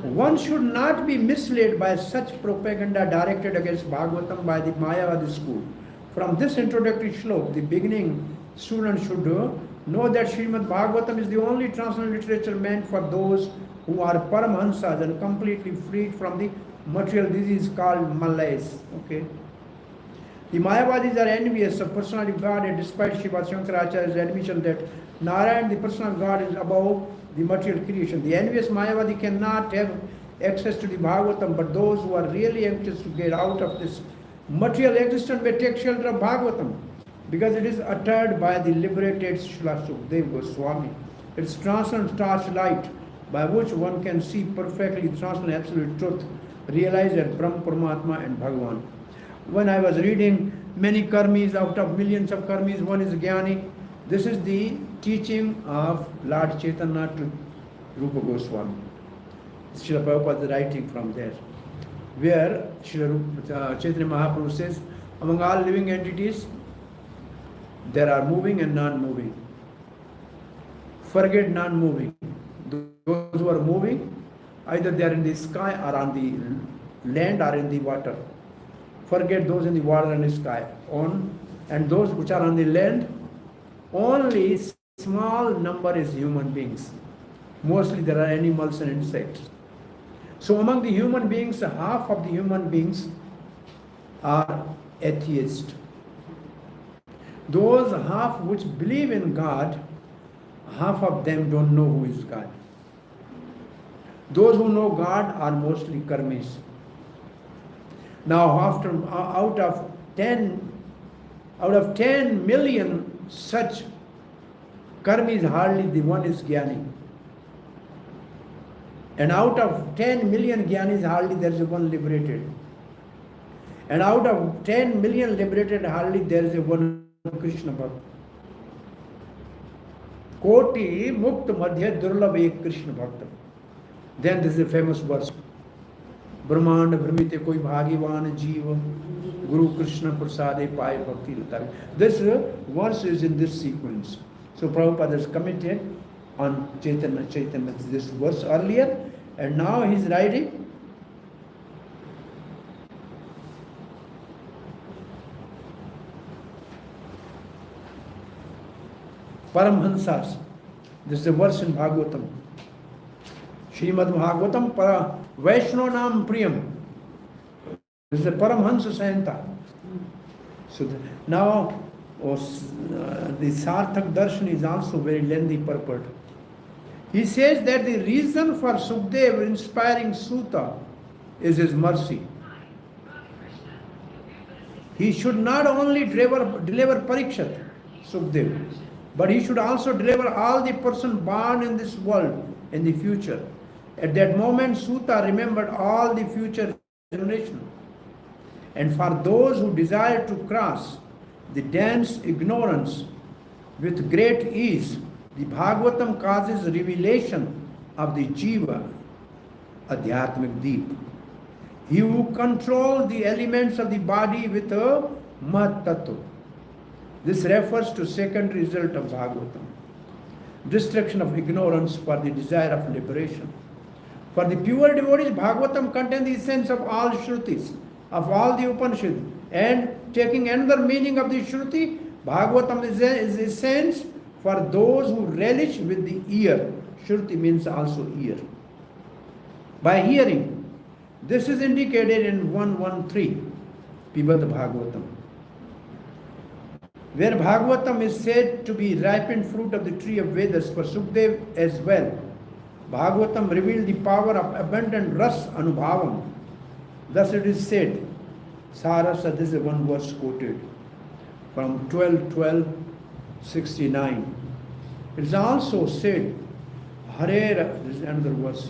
one should not be misled by such propaganda directed against Bhagavatam by the Mayavadi school. From this introductory shlok, the beginning student should know that Srimad Bhagavatam is the only transcendental literature meant for those who are Paramahansas and completely freed from the material disease called malaise. Okay. The Mayavadis are envious of personality of God, and despite Shiva Shankaracharya's admission that Narayan, the person of God, is above the material creation. The envious Mayavadi cannot have access to the Bhagavatam, but those who are really anxious to get out of this material existence may take shelter of Bhagavatam, because it is uttered by the liberated Srila Sukadeva Goswami. It's transcendent torchlight by which one can see perfectly transcendent absolute truth, realize that Brahm, Paramatma and Bhagavan. When I was reading many karmis, out of millions of karmis, one is Gyani. This is the teaching of Lord Chaitanya to Rupa Goswami. Srila Prabhupada is writing from there, where Srila Chaitanya Mahaprabhu says, among all living entities, there are moving and non-moving. Forget non-moving. Those who are moving, either they are in the sky or on the land or in the water. Forget those in the water and the sky. And those which are on the land, only small number is human beings. Mostly there are animals and insects. So among the human beings, half of the human beings are atheists. Those half which believe in God, half of them don't know who is God. Those who know God are mostly karmis. Now out of 10 million such karmis, hardly the one is Gyani. And out of 10 million Gyanis, hardly there is one liberated. And out of 10 million liberated, hardly there is one Krishna Bhakt. Koti Mukt Madhya Durlabh Ek Krishna Bhakta. Then this is a famous verse. Brahmand Brahmite Koi Bhagivan Jiva Guru Krishna Prasade Pai Bhakti Lata. This verse is in this sequence. So Prabhupada has commented on Chaitanya, this verse earlier, and now he is writing Paramhansas. This is a verse in Bhagavatam. Srimad Bhagavatam Para Vaishnava Priyam. This is a Paramhansa Sahanta. So now the Sarthak Darshan is also very lengthy purport. He says that the reason for Sukadeva inspiring Suta is his mercy. He should not only deliver Parikshat, Sukadeva, but he should also deliver all the person born in this world in the future. At that moment, Suta remembered all the future generation. And for those who desire to cross the dense ignorance with great ease, the Bhagavatam causes revelation of the Jiva, Adhyatmic Deep. He who controls the elements of the body with a Mat Tattva. This refers to second result of Bhagavatam, destruction of ignorance for the desire of liberation. For the pure devotees, Bhagavatam contains the essence of all Shrutis, of all the Upanishads. And taking another meaning of the Shruti, Bhagavatam is essence for those who relish with the ear. Shruti means also ear. By hearing, this is indicated in 113, Pibat Bhagavatam, where Bhagavatam is said to be ripened fruit of the tree of Vedas for Sukdev as well. Bhagavatam revealed the power of abundant ras anubhavam. Thus it is said, Sarasa, this is one verse quoted from 12:12:69. It is also said, Hare, this is another verse.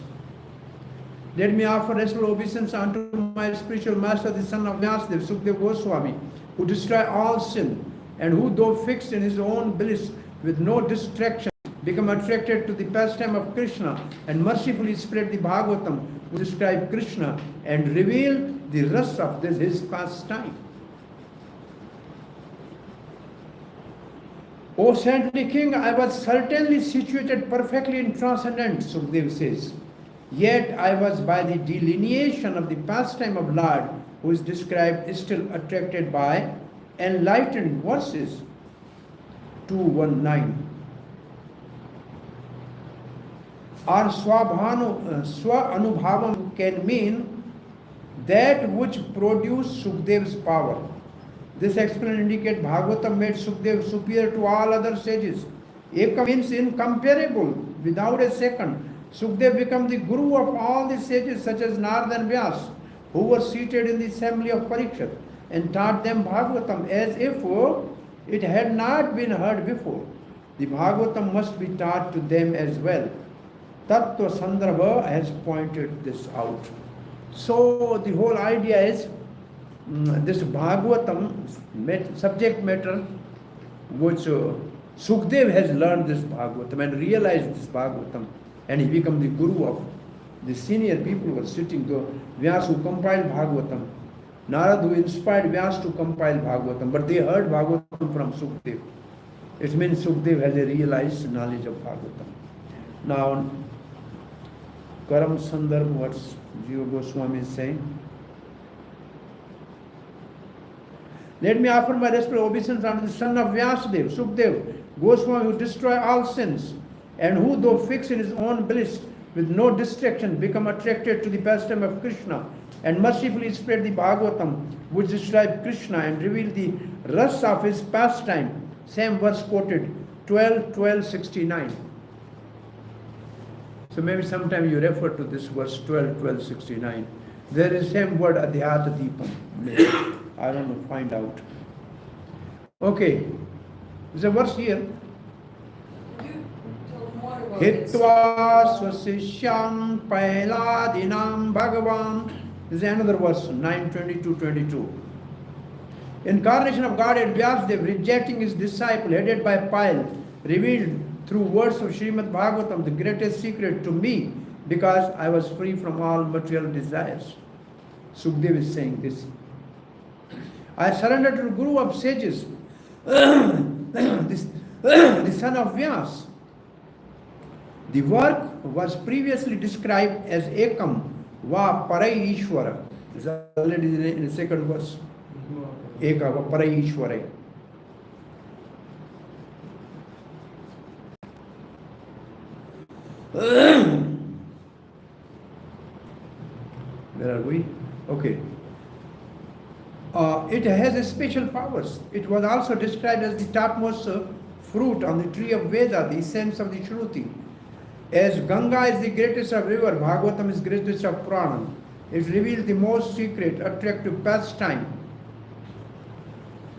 Let me offer restful obeisance unto my spiritual master, the son of Vyasadeva, Sukdev Goswami, who destroy all sin, and who, though fixed in his own bliss with no distraction, become attracted to the pastime of Krishna, and mercifully spread the Bhagavatam, who describe Krishna and reveal the rest of this his pastime. O saintly king, I was certainly situated perfectly in transcendence, Sukdev says. Yet I was by the delineation of the pastime of Lord, who is described, still attracted by enlightened verses. 219. Or Swa-anubhavam can mean that which produced Sukdev's power. This explanation indicates Bhagavatam made Sukdev superior to all other sages. Eka means incomparable, without a second. Sukdev became the guru of all the sages such as Narada and Vyas, who were seated in the assembly of Parikshit, and taught them Bhagavatam as if it had not been heard before. The Bhagavatam must be taught to them as well. Tattva Sandarbha has pointed this out. So the whole idea is this Bhagavatam subject matter which Sukdev has learned this Bhagavatam and realized this Bhagavatam, and he became the guru of the senior people who were sitting there. Vyas who compiled Bhagavatam, Narad who inspired Vyas to compile Bhagavatam, but they heard Bhagavatam from Sukdev. It means Sukdev has a realized knowledge of Bhagavatam. Now, Karam Sandar, what's Jiva Goswami is saying? Let me offer my respectful obeisance unto the son of Vyasadeva, Sukdev, Goswami, who destroy all sins, and who, though fixed in his own bliss, with no distraction, become attracted to the pastime of Krishna, and mercifully spread the Bhagavatam, which describe Krishna and reveal the rasa of his pastime. Same verse quoted, 12:12:69. So maybe sometime you refer to this verse 12:12:69. There is same word adhyata deepam. I don't know, find out. Okay, there's a verse here. Hitva swasishyam pailadinam bhagavan. This is another verse, 9:22:22. Incarnation of Godhead Vyasadeva, rejecting his disciple headed by Pile, revealed through words of Srimad Bhagavatam the greatest secret to me, because I was free from all material desires. Sukdev is saying this. I surrendered to the Guru of sages, the son of Vyas. The work was previously described as Ekam va Parai Ishvara. This is already in the second verse. Eka va Parai Ishvara. Where are we? Okay. It has special powers. It was also described as the topmost fruit on the tree of Veda, the essence of the Shruti. As Ganga is the greatest of river, Bhagavatam is greatest of Purana. It reveals the most secret, attractive pastime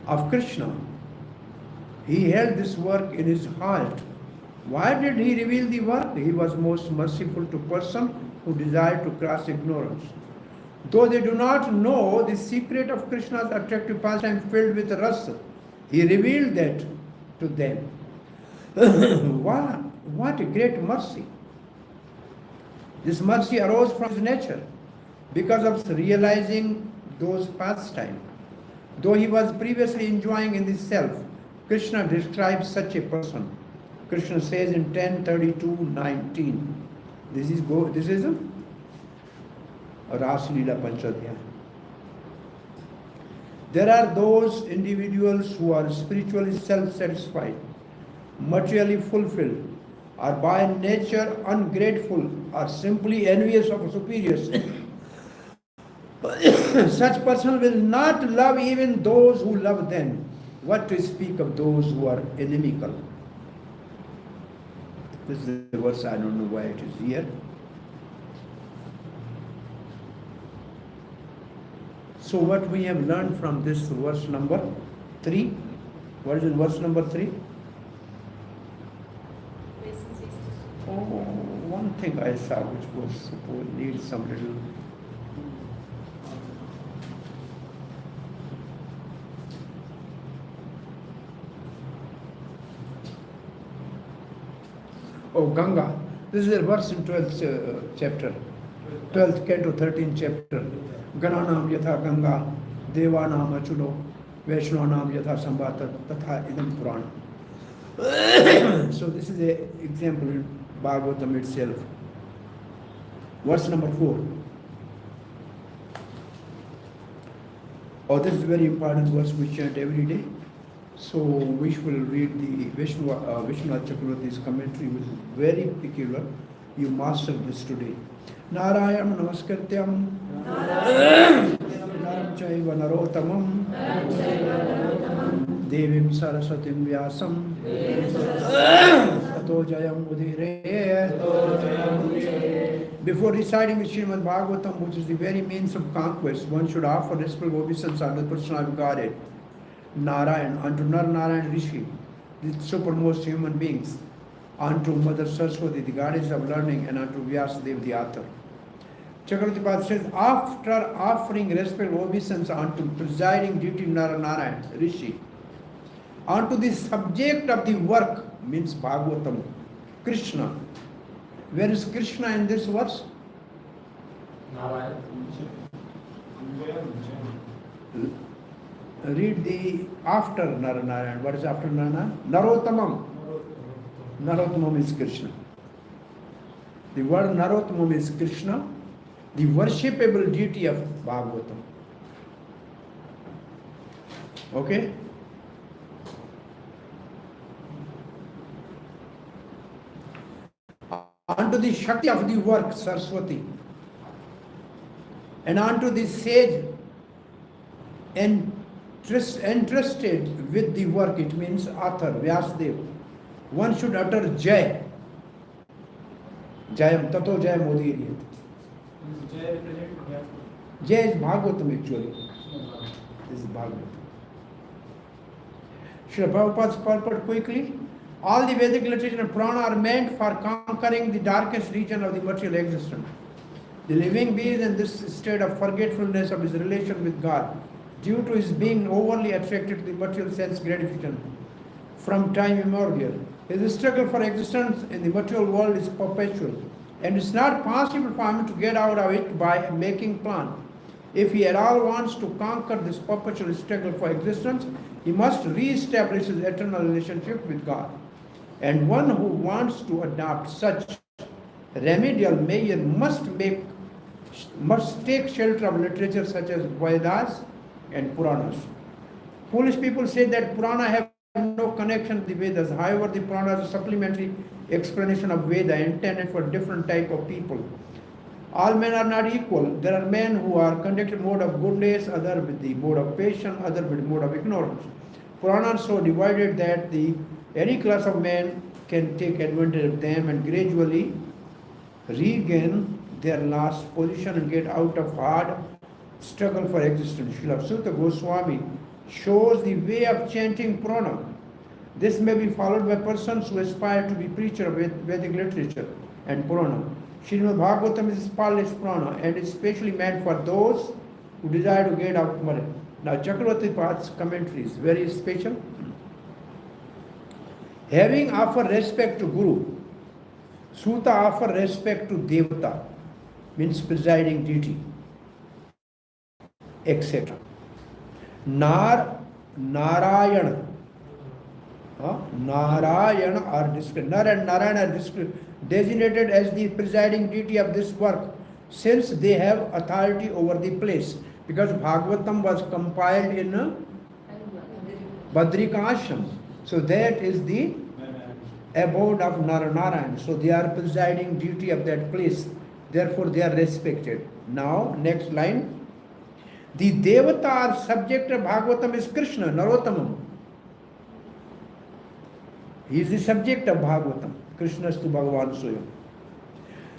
of Krishna. He held this work in his heart. Why did he reveal the work? He was most merciful to person who desired to cross ignorance. Though they do not know the secret of Krishna's attractive pastime filled with rasa, he revealed that to them. What a great mercy. This mercy arose from his nature because of realizing those pastimes. Though he was previously enjoying in the self, Krishna describes such a person. Krishna says in 10:32:19. This is a Ras Leela Panchadhyaya. There are those individuals who are spiritually self-satisfied, materially fulfilled, are by nature ungrateful, or simply envious of superiors. Such person will not love even those who love them. What to speak of those who are inimical? This is the verse, I don't know why it is here. So what we have learned from this verse number 3? What is in verse number 3? Oh, one thing I saw which was supposed needs some little. Oh, Ganga. This is a verse in 12th chapter, 12th canto, 13th chapter. Gananam yatha Ganga, Devanam achulo, Vaishnavanam yatha Sambhata, tatha idam Purana. So this is an example in Bhagavatam itself. Verse number 4. Oh, this is a very important verse we chant every day. So we will read the Vishwanath Chakravarti's commentary, which is very peculiar. You mastered this today. Narayam Namaskrityam Naram Chaiva Narottamam Devim Saraswatim Vyasam Tato Jayam Udire. Before reciting the Srimad Bhagvatam, which is the very means of conquest, one should offer respectful obeisance unto the personal of Godhead, Narayan, unto Nar Narayan Rishi, the supermost human beings, unto Mother Saraswati, the goddess of learning, and unto Vyasadeva, the author. Chakravarti says, after offering respectful obeisance unto presiding deity Nar Narayan Rishi, unto the subject of the work, means Bhagavatam, Krishna. Where is Krishna in this verse? Read the after Naranayan. What is after Naranayan? Narottamam. Narottamam is Krishna. The word Narottamam is Krishna, the worshipable deity of Bhagavatam. Okay? Unto the Shakti of the work, Saraswati, and unto the sage entrusted with the work, it means author, Vyasadeva, one should utter Jai. Jayam, Tato Jayam Udiriyat. Jai is Bhagavatam actually. This is Bhagavatam. Srila Prabhupada's purport quickly. All the Vedic literature and Purana are meant for conquering the darkest region of the material existence. The living being is in this state of forgetfulness of his relation with God, due to his being overly attracted to the material sense gratification from time immemorial. His struggle for existence in the material world is perpetual, and it's not possible for him to get out of it by making plan. If he at all wants to conquer this perpetual struggle for existence, he must re-establish his eternal relationship with God. And one who wants to adopt such remedial measure must take shelter of literature such as Vedas and Puranas. Foolish people say that Purana have no connection with the Vedas. However, the Purana is a supplementary explanation of Veda intended for different type of people. All men are not equal. There are men who are conducted mode of goodness, other with the mode of patience, other with the mode of ignorance. Purana are so divided that any class of men can take advantage of them and gradually regain their lost position and get out of hard struggle for existence. Srila Sutta Goswami shows the way of chanting Purana. This may be followed by persons who aspire to be preacher of Vedic literature and Purana. Srimad Bhagavatam is spotless Purana and is specially meant for those who desire to get out of marriage. Now Chakravarti Pad's commentary is very special. Having offered respect to Guru, Suta offered respect to Devata, means presiding deity, etc. Narayana, Narayana are Nar and Narayana are designated as the presiding deity of this work, since they have authority over the place. Because Bhagavatam was compiled in Badrika Ashram. So that is the abode of Narayana. So they are presiding deity of that place. Therefore they are respected. Now, next line. The Devata or subject of Bhagavatam is Krishna, Narottamam. He is the subject of Bhagavatam. Krishna is to Bhagavan Swayam.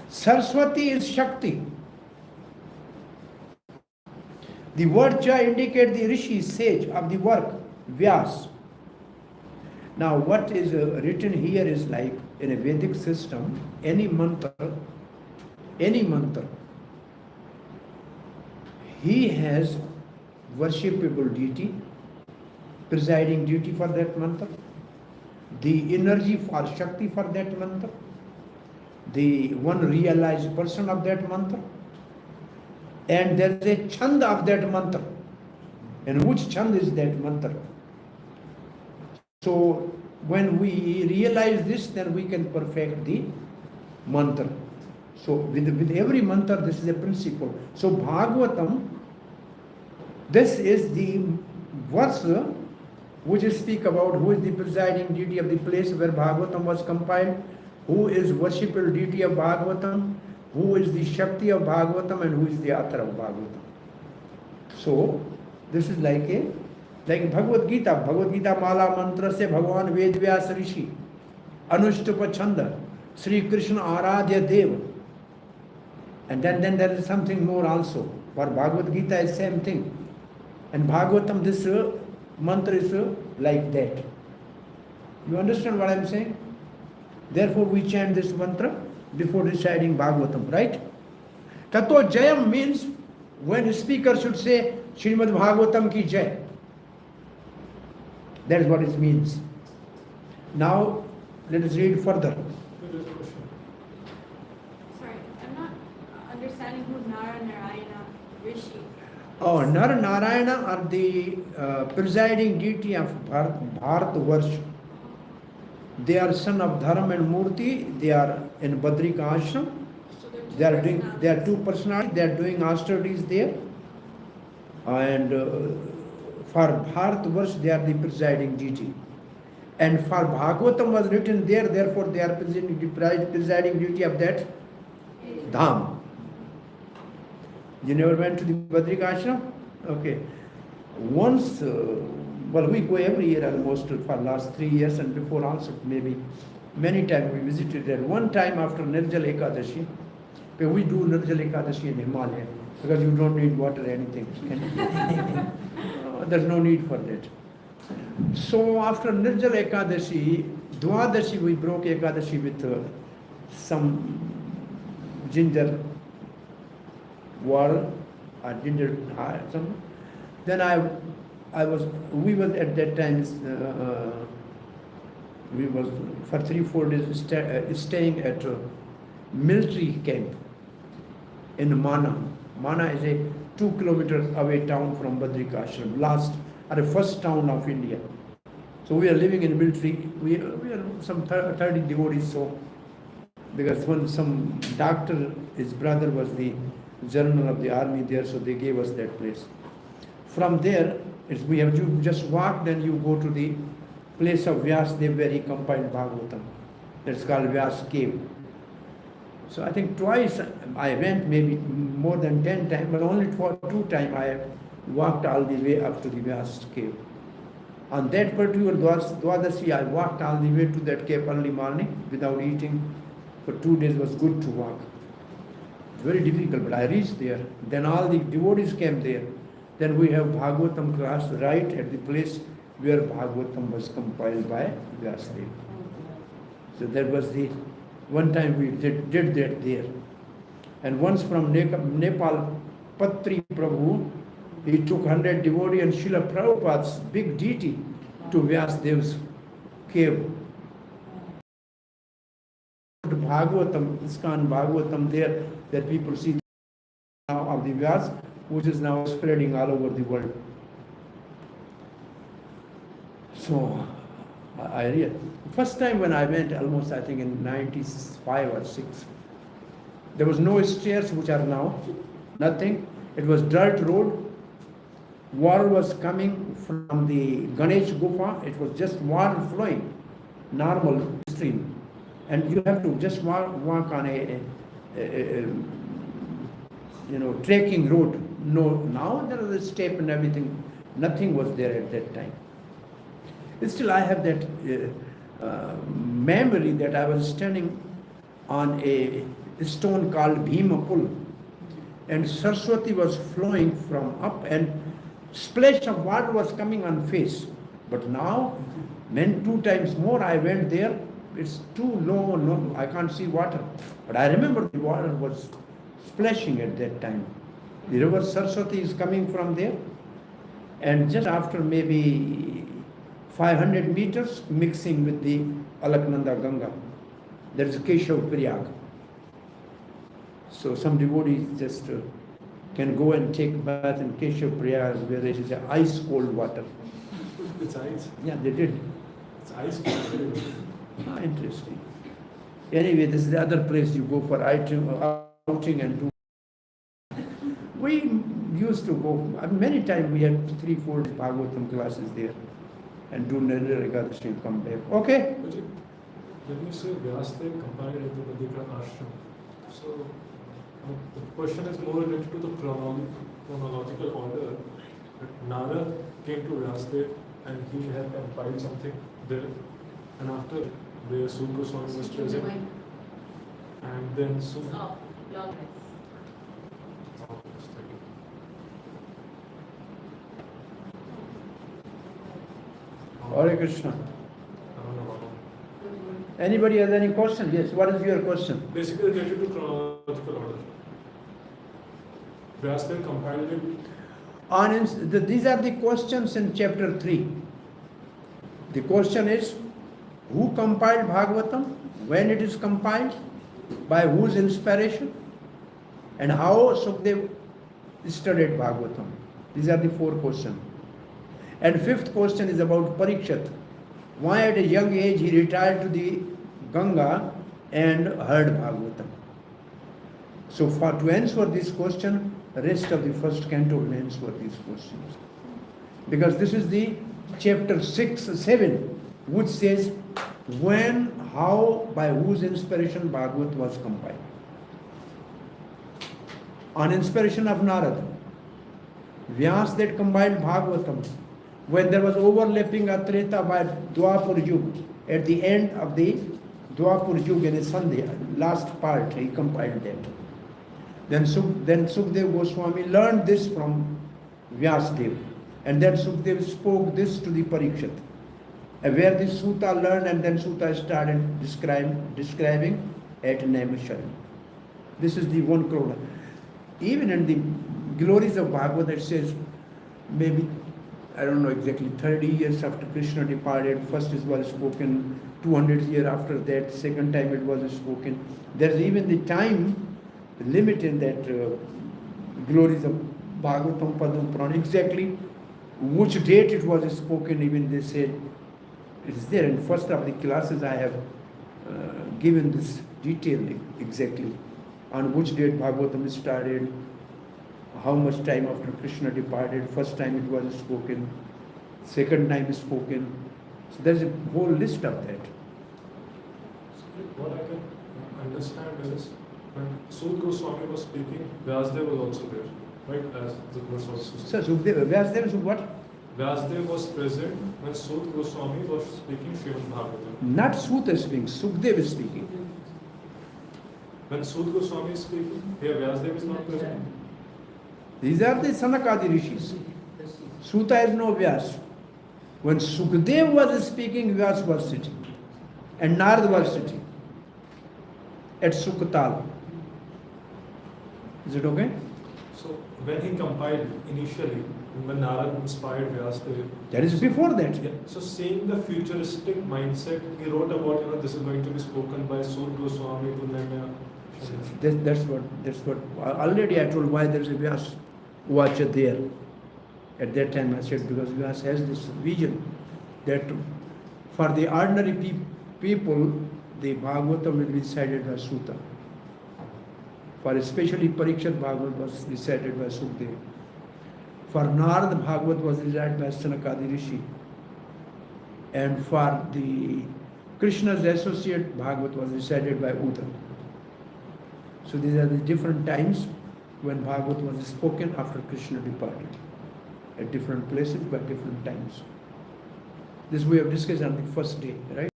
Saraswati is Shakti. The word Cha indicates the Rishi, sage of the work, Vyas. Now what is written here is like in a Vedic system, any mantra, he has worshipable deity, presiding deity for that mantra, the energy for Shakti for that mantra, the one realized person of that mantra, and there is a chand of that mantra. And which chand is that mantra? So when we realize this, then we can perfect the mantra. So with every mantra, this is a principle. So Bhagavatam, this is the verse which speak about who is the presiding deity of the place where Bhagavatam was compiled, who is worshipable deity of Bhagavatam, who is the Shakti of Bhagavatam, and who is the author of Bhagavatam. So this is like Bhagavad Gita. Bhagavad Gita Mala Mantra se Bhagavan Ved Vyas Rishi Anushtupa Chanda Sri Krishna Aradhya Deva. And then there is something more also. For Bhagavad Gita is same thing. And Bhagavatam, this mantra is like that. You understand what I am saying? Therefore we chant this mantra before reciting Bhagavatam, right? Tato Jayam means when a speaker should say Srimad Bhagavatam ki Jai. That is what it means. Now let us read further. Sorry, I'm not understanding who Narayana Rishi. Oh, Narayana are the presiding deity of Bharatvarsh. They are son of Dharma and Murti. They are in Badrika Ashram. So They are two personalities. They are doing austerities there. And for Bharatvarsh, they are the presiding deity. And for Bhagavatam was written there, therefore they are presiding deity of that Dham. You never went to the Badrika Ashram? Okay. Once, we go every year almost for last 3 years, and before also maybe many times we visited there. One time after Nirjal Ekadashi, we do Nirjal Ekadashi in Himalaya because you don't need water or anything. There's no need for that. So after Nirjal Ekadashi, Dwadashi, we broke Ekadashi with some ginger water or ginger some. Then we were at that time, we was for 3-4 days staying at a military camp in Mana. Mana is a 2 kilometers away town from Badrika Ashram, first town of India. So we are living in military. We are some 30 devotees. So because when some doctor, his brother was the general of the army there, so they gave us that place. From there, we have to just walk, then you go to the place of Vyasdev where he compiled Bhagavatam. That's called Vyas Cave. So I think twice I went, maybe more than 10 times, but only 2 times I walked all the way up to the Vyas Cave. On that particular Dwadashi, I walked all the way to that cave early morning without eating. For 2 days was good to walk. Very difficult, but I reached there. Then all the devotees came there. Then we have Bhagavatam class right at the place where Bhagavatam was compiled by Vyasadeva. So that was the one time we did that there. And once from Nepal, Patri Prabhu, he took 100 devotees and Srila Prabhupada's big deity to Vyasadev's cave. Bhagavatam, ISKCON Bhagavatam there, that people see now of the Vyas, which is now spreading all over the world. So I read. First time when I went, almost I think in 95 or 6, there was no stairs which are now, nothing. It was dirt road. Water was coming from the Ganesh Gufa. It was just water flowing, normal stream. And you have to just walk on a trekking road. No, now there is a step and everything. Nothing was there at that time. Still, I have that memory that I was standing on a stone called Bhima Pul, and Saraswati was flowing from up, and splash of water was coming on face. But now, when 2 times more I went there, it's too low, no, I can't see water. But I remember the water was splashing at that time. The river Saraswati is coming from there, and just after maybe 500 meters, mixing with the Alaknanda Ganga, there is Keshav Priyag. So some devotees just can go and take bath in Keshav Priyag, where it is ice cold water. It's ice. Yeah, they did. It's ice cold. Interesting. Anyway, this is the other place you go for outing and do. We used to go, many times we had 3-4 Bhagavatam classes there and do Narendra Ekadashi and come back. Okay? When you say Vyasadeva compiled Adhbhutta ashram, so the question is more related to the chronological order. That Narad came to Vyasadeva and he had compiled something there, and after the Sud Goswami was present, and then Sud. Oh, long Hare Krishna. I don't know. Anybody has any question? Yes, what is your question? Basically related to chronological order. Vyasadeva compiled it. These are the questions in chapter 3. The question is, who compiled Bhagavatam, when it is compiled, by whose inspiration, and how Sukdev studied Bhagavatam. These are the 4 questions. And 5th question is about Parikshit. Why at a young age he retired to the Ganga and heard Bhagavatam. So to answer this question, the rest of the first canto will answer these questions. Because this is the chapter 7, which says when, how, by whose inspiration Bhagavat was compiled. On inspiration of Narada, Vyas that compiled Bhagavatam, when there was overlapping of Treta by Dwapar Yuga, at the end of the Dwapar Yuga in a Sandhya, last part, he compiled that. Then Sukdev Goswami learned this from Vyasadeva, and then Sukdev spoke this to the Parikshit, where the Sutta learned, and then Sutta started describing at Naimisharya. This is the 1 crore. Even in the glories of Bhagavad, it says maybe, I don't know exactly, 30 years after Krishna departed, first it was spoken, 200 years after that, second time it was spoken. There's even the time limit in that glories of Bhagavatam Padam Purana, exactly which date it was spoken, even they said it is there. In first of the classes I have given this detailing exactly on which date Bhagavatam started, how much time after Krishna departed, first time it was spoken, second time spoken. So there's a whole list of that. What I can understand is when Sud Goswami was speaking, Vyasadeva was also there, right? As the verse also says. So Vyasadeva should what? Vyasadeva was present when Sud Goswami was speaking Srimad Bhagavatam. Not Sutta speaking, Sukdev is speaking. When Sud Goswami is speaking, here Vyasadeva is not present. These are the Sanakadi rishis. Sutta has no Vyas. When Sukdev was speaking, Vyas was sitting. And Narad was sitting at Sukatal. Is it okay? So when he compiled initially, when Narad inspired Vyasadeva, That is before that. yeah, so seeing the futuristic mindset, he wrote about, this is going to be spoken by Sud Goswami to Nanya. That's what already I told why there is a Vyas watcher there. At that time I said because Vyas has this vision that For the ordinary people, the Bhagavatam will be recited by Suta. For especially Parikshit, Bhagavat was recited by Sukdev. For Narad, Bhagavat was recited by Sanakadi Rishi. And for the Krishna's associate, Bhagavat was recited by Uddhav. So these are the different times when Bhagavat was spoken after Krishna departed. At different places by different times. This we have discussed on the first day, right?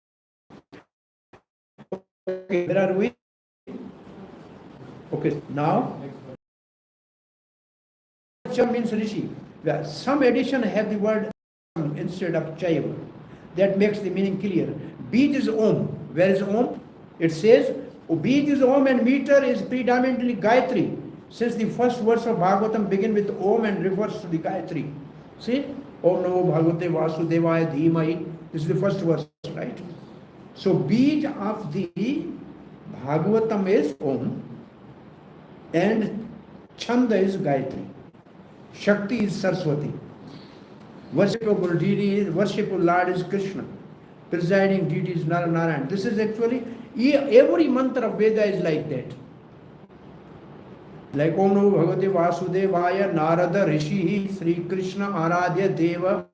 Okay, where are we? Okay, now Cha means Rishi. Some edition have the word instead of Chaiva. That makes the meaning clear. Beat is Om. Where is Om? It says, beat is Om and meter is predominantly Gayatri. Since the first verse of Bhagavatam begin with Om and refers to the Gayatri. See? Om Namo Bhagavate Vasudevaya Dhimai. This is the first verse, right? So beat of the Bhagavatam is Om and Chanda is Gayatri. Shakti is Saraswati. Worshipable deity, worshipable Lord is Krishna. Presiding deity is Narayan. This is actually, every mantra of Veda is like that. Like Om Namo Bhagavate Vasudevaya, Narada, Rishi, Sri Krishna, Aradhya, Deva,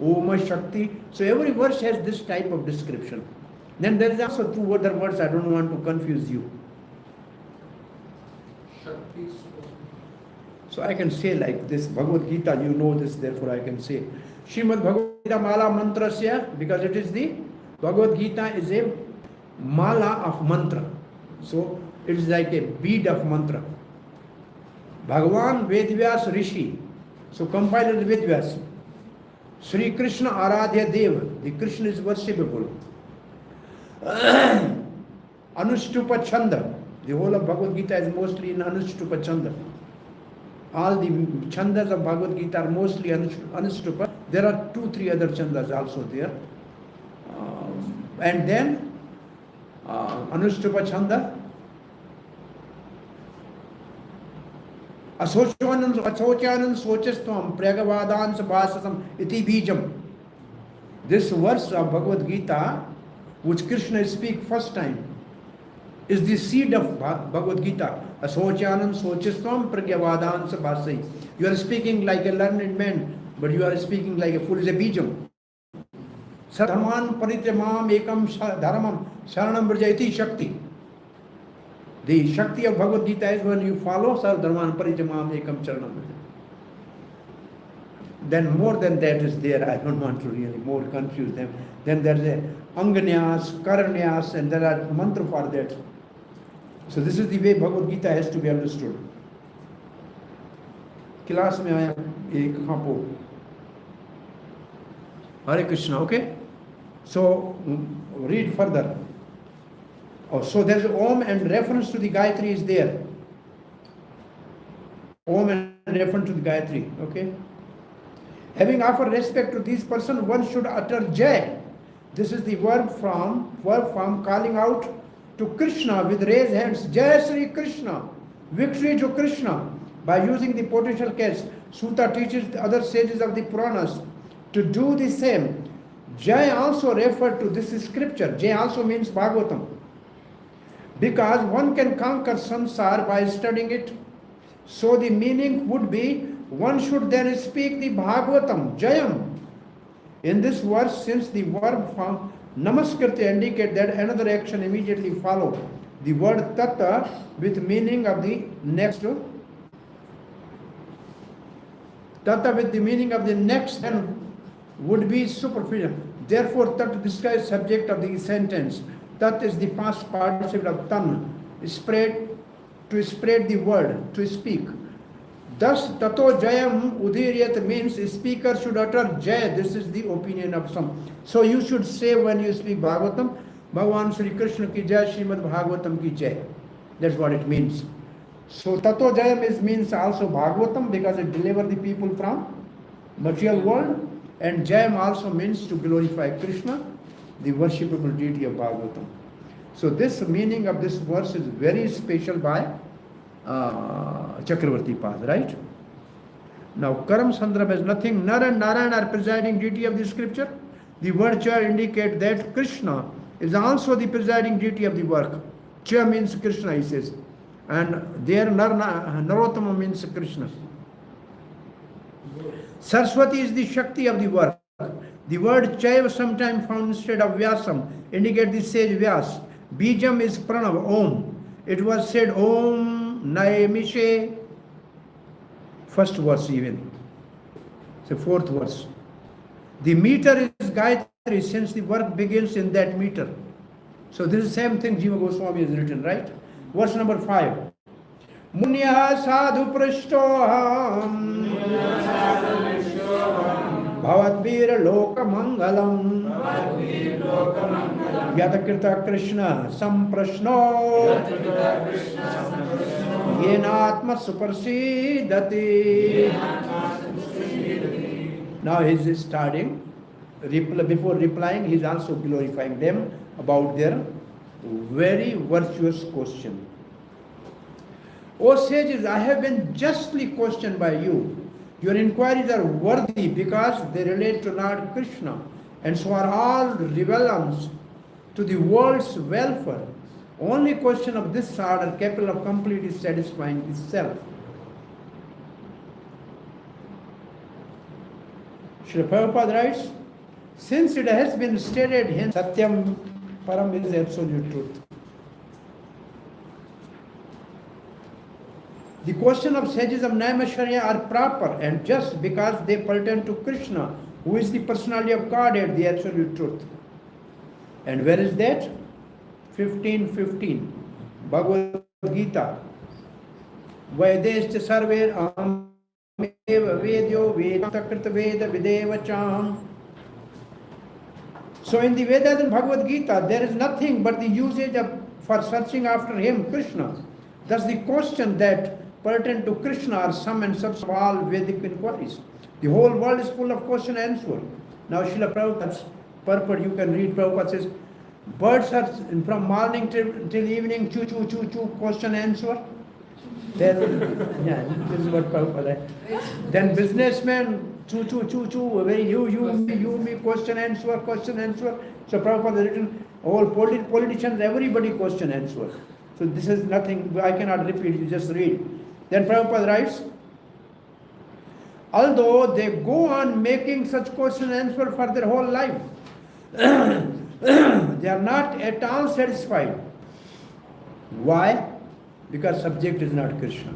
Om Shakti. So every verse has this type of description. Then there is also two other words, I don't want to confuse you. Shakti. So I can say like this, Bhagavad Gita, you know this, therefore I can say. Srimad Bhagavad Gita Mala Mantrasya, because it is the, Bhagavad Gita is a mala of mantra. So it is like a bead of mantra. Bhagavan Vedvyas Rishi. So compiler is Vedvyas. Sri Krishna Aradhya Deva. The Krishna is worshipable. Anushtupa Chanda. The whole of Bhagavad Gita is mostly in Anushtupa Chanda. All the chandas of Bhagavad Gita are mostly Anushtupa. There are 2-3 other chandas also there. And then Anushtupa Chanda. Asochanam sochastvam pragavadans bhasasam iti bijam. This verse of Bhagavad Gita, which Krishna speaks first time, is the seed of Bhagavad Gita. Asochanam sochastvam pragavadans bhasai. You are speaking like a learned man, but you are speaking like a fool. Is a bijam. Sadharman paritramam ekam dharmam sharanam vrjayati shakti. The Shakti of Bhagavad Gita is when you follow Sarvabhauma Parijamam Ekam Charanam. Then more than that is there. I don't want to really more confuse them. Then there is a Anganyas, Karanyas, and there are mantra for that. So this is the way Bhagavad Gita has to be understood. Class mein aaya ek khapo. Hare Krishna, okay? So read further. Oh, so there is Om and reference to the Gayatri is there. Om and reference to the Gayatri, okay? Having offered respect to this person, one should utter Jai. This is the verb form calling out to Krishna with raised hands. Jai Sri Krishna. Victory to Krishna. By using the potential case, Sutta teaches the other sages of the Puranas to do the same. Jai also referred to this scripture. Jai also means Bhagavatam. Because one can conquer samsara by studying it. So the meaning would be, one should then speak the Bhagavatam, Jayam. In this verse, since the verb form Namaskritya indicate that another action immediately follow. The word Tata with meaning of the next. Tata with the meaning of the next and would be superficial. Therefore, Tata describes subject of the sentence. Tat is the past participle of tan, to spread the word, to speak. Thus, tato jayam udhiryat means speaker should utter jay. This is the opinion of some. So you should say when you speak Bhagavatam, Bhagavan Sri Krishna ki jai, Srimad Bhagavatam ki jai. That's what it means. So tato jayam means also Bhagavatam because it delivers the people from material world. And jayam also means to glorify Krishna, the worshipable deity of Bhagavatam. So this meaning of this verse is very special by Chakravarti Pad, right? Now Karam Sandram has nothing. Nar and Narayan are presiding deity of the scripture. The word cha indicates that Krishna is also the presiding deity of the work. Cha means Krishna, he says. And there Narottama means Krishna. Saraswati is the Shakti of the work. The word Chaiva, sometimes found instead of Vyasam, indicates the sage Vyas. Bijam is Pranav, Om. It was said Om Naimishe. First verse even. It's the fourth verse. The meter is Gayatri, since the work begins in that meter. So this is the same thing Jiva Goswami has written, right? Verse number 5. Munya sadhu prashtoham bhavatbir loka mangalam yadakirta Krishna samprashno yenatma suparsidati. Now he is starting. Before replying, he is also glorifying them about their very virtuous question. O sages, I have been justly questioned by you. Your inquiries are worthy because they relate to Lord Krishna, and so are all relevant to the world's welfare. Only question of this sort are capable of completely satisfying the self. Srila Prabhupada writes, since it has been stated hence, Satyam Param is absolute truth. The question of sages of Naimisharya are proper and just because they pertain to Krishna, who is the personality of Godhead, the absolute truth. And where is that? 15:15. Bhagavad Gita. Vaideshcha sarver eva vedyo vedakrita veda videvacham. So in the Vedas and Bhagavad Gita, there is nothing but the usage for searching after him, Krishna. Thus the question that pertain to Krishna are sum and substance of all Vedic inquiries. The whole world is full of question and answer. Now Srila Prabhupada's purport, you can read. Prabhupada says, birds are from morning till evening, choo choo choo choo, question answer. Then, yeah, this is what Prabhupada. Then businessmen, choo choo choo choo, you me, question answer, question answer. So Prabhupada has written, all politicians, everybody question answer. So this is nothing, I cannot repeat, you just read. Then Prabhupada writes, although they go on making such question and answer for their whole life, they are not at all satisfied. Why? Because subject is not Krishna.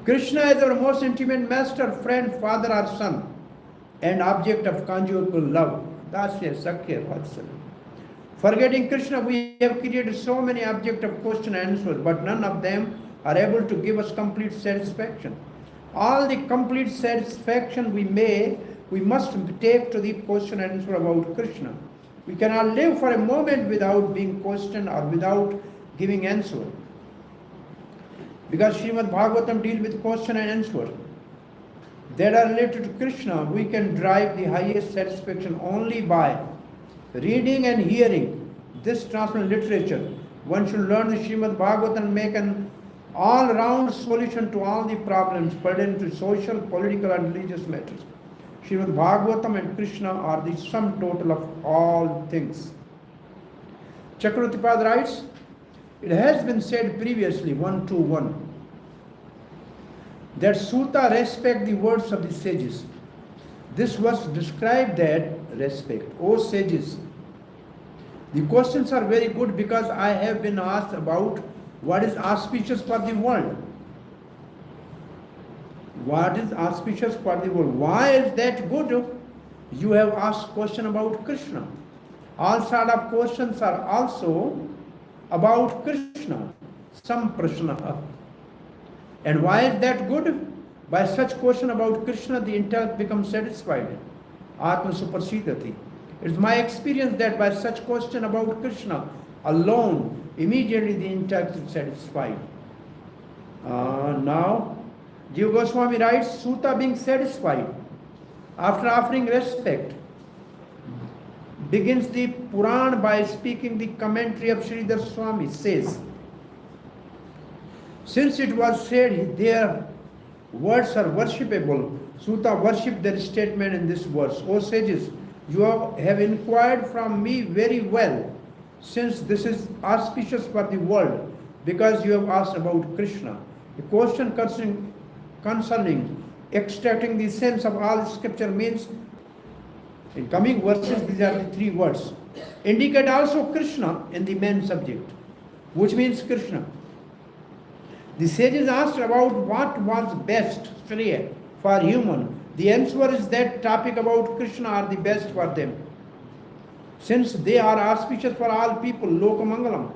Krishna is our most intimate master, friend, father or son, and object of conjugal love. Dasya, Sakhya, Vatsalya. Forgetting Krishna, we have created so many objects of question and answer, but none of them are able to give us complete satisfaction. All the complete satisfaction we must take to the question and answer about Krishna. We cannot live for a moment without being questioned or without giving answer. Because Srimada Bhagvatam deals with question and answer that are related to Krishna, we can derive the highest satisfaction only by reading and hearing this transcendental literature. One should learn the Srimada Bhagavatam and make an all-round solution to all the problems pertaining to social, political and religious matters. Srimad Bhagavatam and Krishna are the sum total of all things. Chakravartipad writes, it has been said previously, 1:1, that Sutta respect the words of the sages. This was described that respect. O sages, the questions are very good because I have been asked about what is auspicious for the world. What is auspicious for the world? Why is that good? You have asked question about Krishna. All sort of questions are also about Krishna. Some prashna. And why is that good? By such question about Krishna, the intellect becomes satisfied. Atma suparsidati. It's my experience that by such question about Krishna alone, immediately the intellect is satisfied. Now, Jiva Goswami writes, Sutta being satisfied, after offering respect, begins the Puran by speaking the commentary of Sridhar Swami, says, since it was said their words are worshipable, Sutta worshipped their statement in this verse. O sages, You have inquired from me very well, since this is auspicious for the world, because you have asked about Krishna. The question concerning extracting the sense of all scripture means, in coming verses, these are the three words, indicate also Krishna in the main subject, which means Krishna. The sages asked about what was best, shastriya, for human. The answer is that topic about Krishna are the best for them, since they are auspicious for all people, lokamangalam.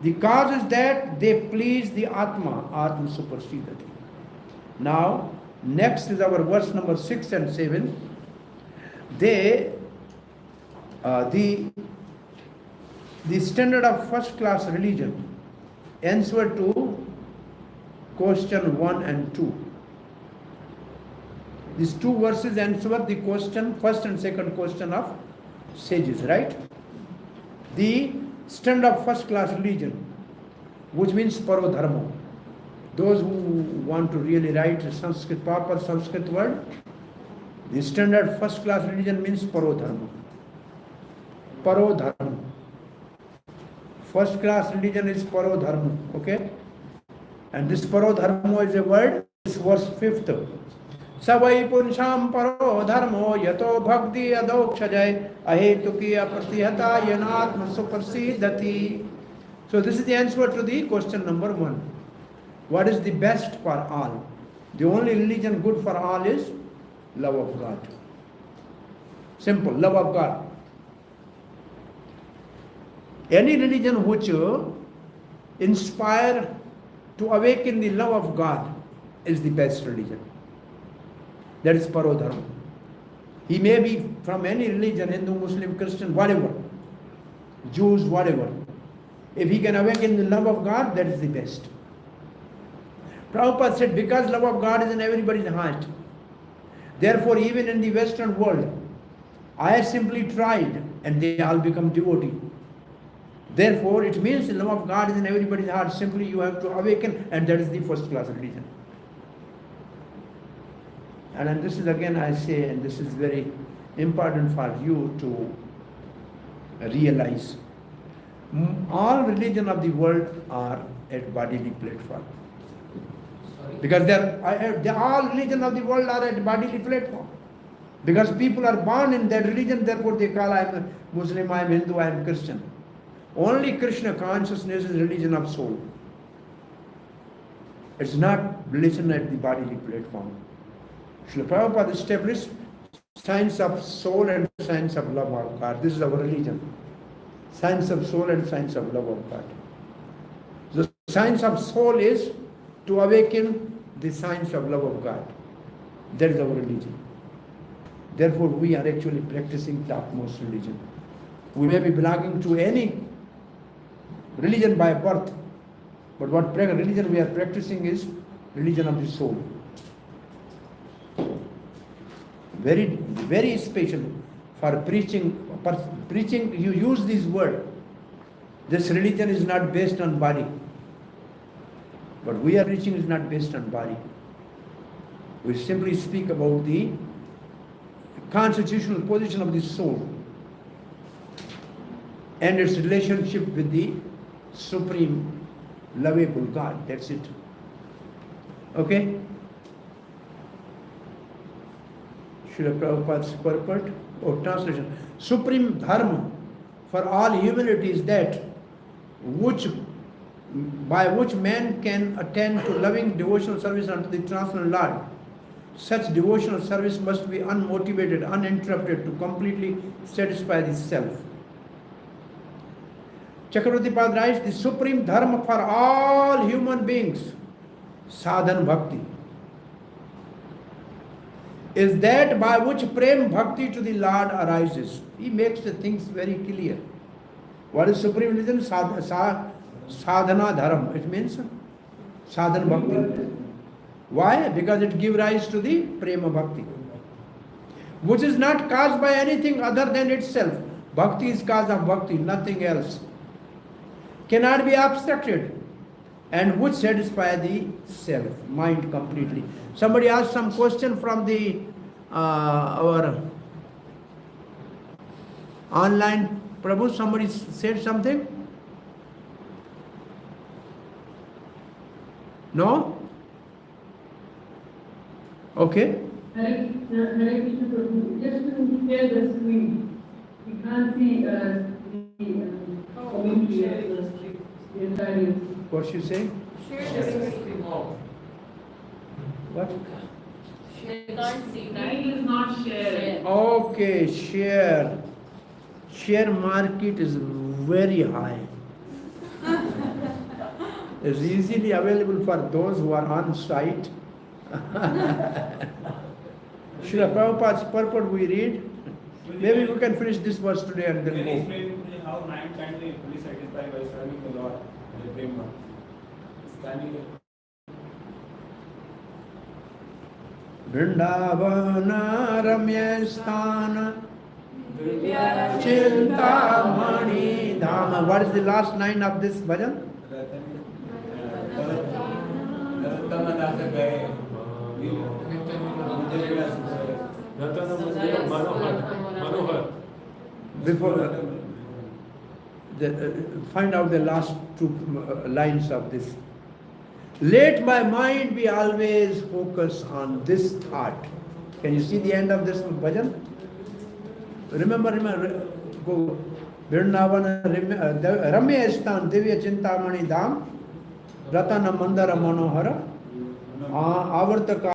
The cause is that they please the Atma, Atma supersedati. Now, next is our verse number 6 and 7. The standard of first class religion, answer to question 1 and 2. These two verses answer the question, first and second question of sages, right? The standard of first class religion, which means parodharma. Those who want to really write Sanskrit, proper Sanskrit word, the standard first class religion means parodharma. Parodharma. First class religion is parodharma, okay? And this parodharma is a word, this verse 5th. Savai punsham paro dharmo yato bhakti adokshajay ahetu kiya pratihata yanatma suprasidati. So this is the answer to the question number 1. What is the best for all? The only religion good for all is love of God. Simple, love of God. Any religion which inspire to awaken the love of God is the best religion. That is parodharma. He may be from any religion, Hindu, Muslim, Christian, whatever, Jews, whatever. If he can awaken the love of God, that is the best. Prabhupada said, because love of God is in everybody's heart, therefore even in the Western world, I simply tried and they all become devotee. Therefore, it means the love of God is in everybody's heart. Simply you have to awaken, and that is the first class religion. And this is again I say, and this is very important for you to realize. All religion of the world are at bodily platform. Sorry. Because all religion of the world are at bodily platform. Because people are born in that religion, therefore they call I am a Muslim, I am Hindu, I am Christian. Only Krishna consciousness is religion of soul. It's not religion at the bodily platform. Srila Prabhupada established science of soul and science of love of God. This is our religion. Science of soul and science of love of God. The science of soul is to awaken the science of love of God. That is our religion. Therefore, we are actually practicing topmost religion. We may be belonging to any religion by birth, but what religion we are practicing is religion of the soul. Very, very special for preaching. Preaching, you use this word. This religion is not based on body. But we are preaching is not based on body. We simply speak about the constitutional position of the soul and its relationship with the supreme lovable God. That's it. Okay? Srila Prabhupada's purport or translation. Supreme Dharma for all humanity is that by which man can attain to loving devotional service unto the transcendental Lord. Such devotional service must be unmotivated, uninterrupted to completely satisfy the self. Chakravarti Pad writes, the supreme dharma for all human beings, sadhan bhakti, is that by which prem bhakti to the Lord arises. He makes the things very clear. What is supreme religion? Sadhana dharma. It means sadhan bhakti. Why? Because it gives rise to the prema bhakti, which is not caused by anything other than itself. Bhakti is cause of bhakti, nothing else. Cannot be abstracted, and which satisfy the self, mind completely. Somebody asked some question from the our Online, Prabhu, somebody said something? No? Okay. Hare Krishna Prabhu, just to share the screen, we can't see the commentary of the entire. What she saying? Share the screen. What? You can't see, Screen right? is not shared. Okay, share. Share market is very high. It's easily available for those who are on site. Srila Prabhupada's purport we read. Maybe we can finish this verse today and Can you then go. explain to me how man can be fully satisfied by serving the Lord in the Prema? Standing Vrindavana Ramya Sthana Chintamani Dhama. What is the last line of this bhajan? Manohar. Before find out the last two lines of this. Let my mind be always focused on this thought. Can you see the end of this bhajan? Remember, go. Vrindavana Ramya Sthan Divya Chintamani Dham Ratana Mandara Manohara Avartaka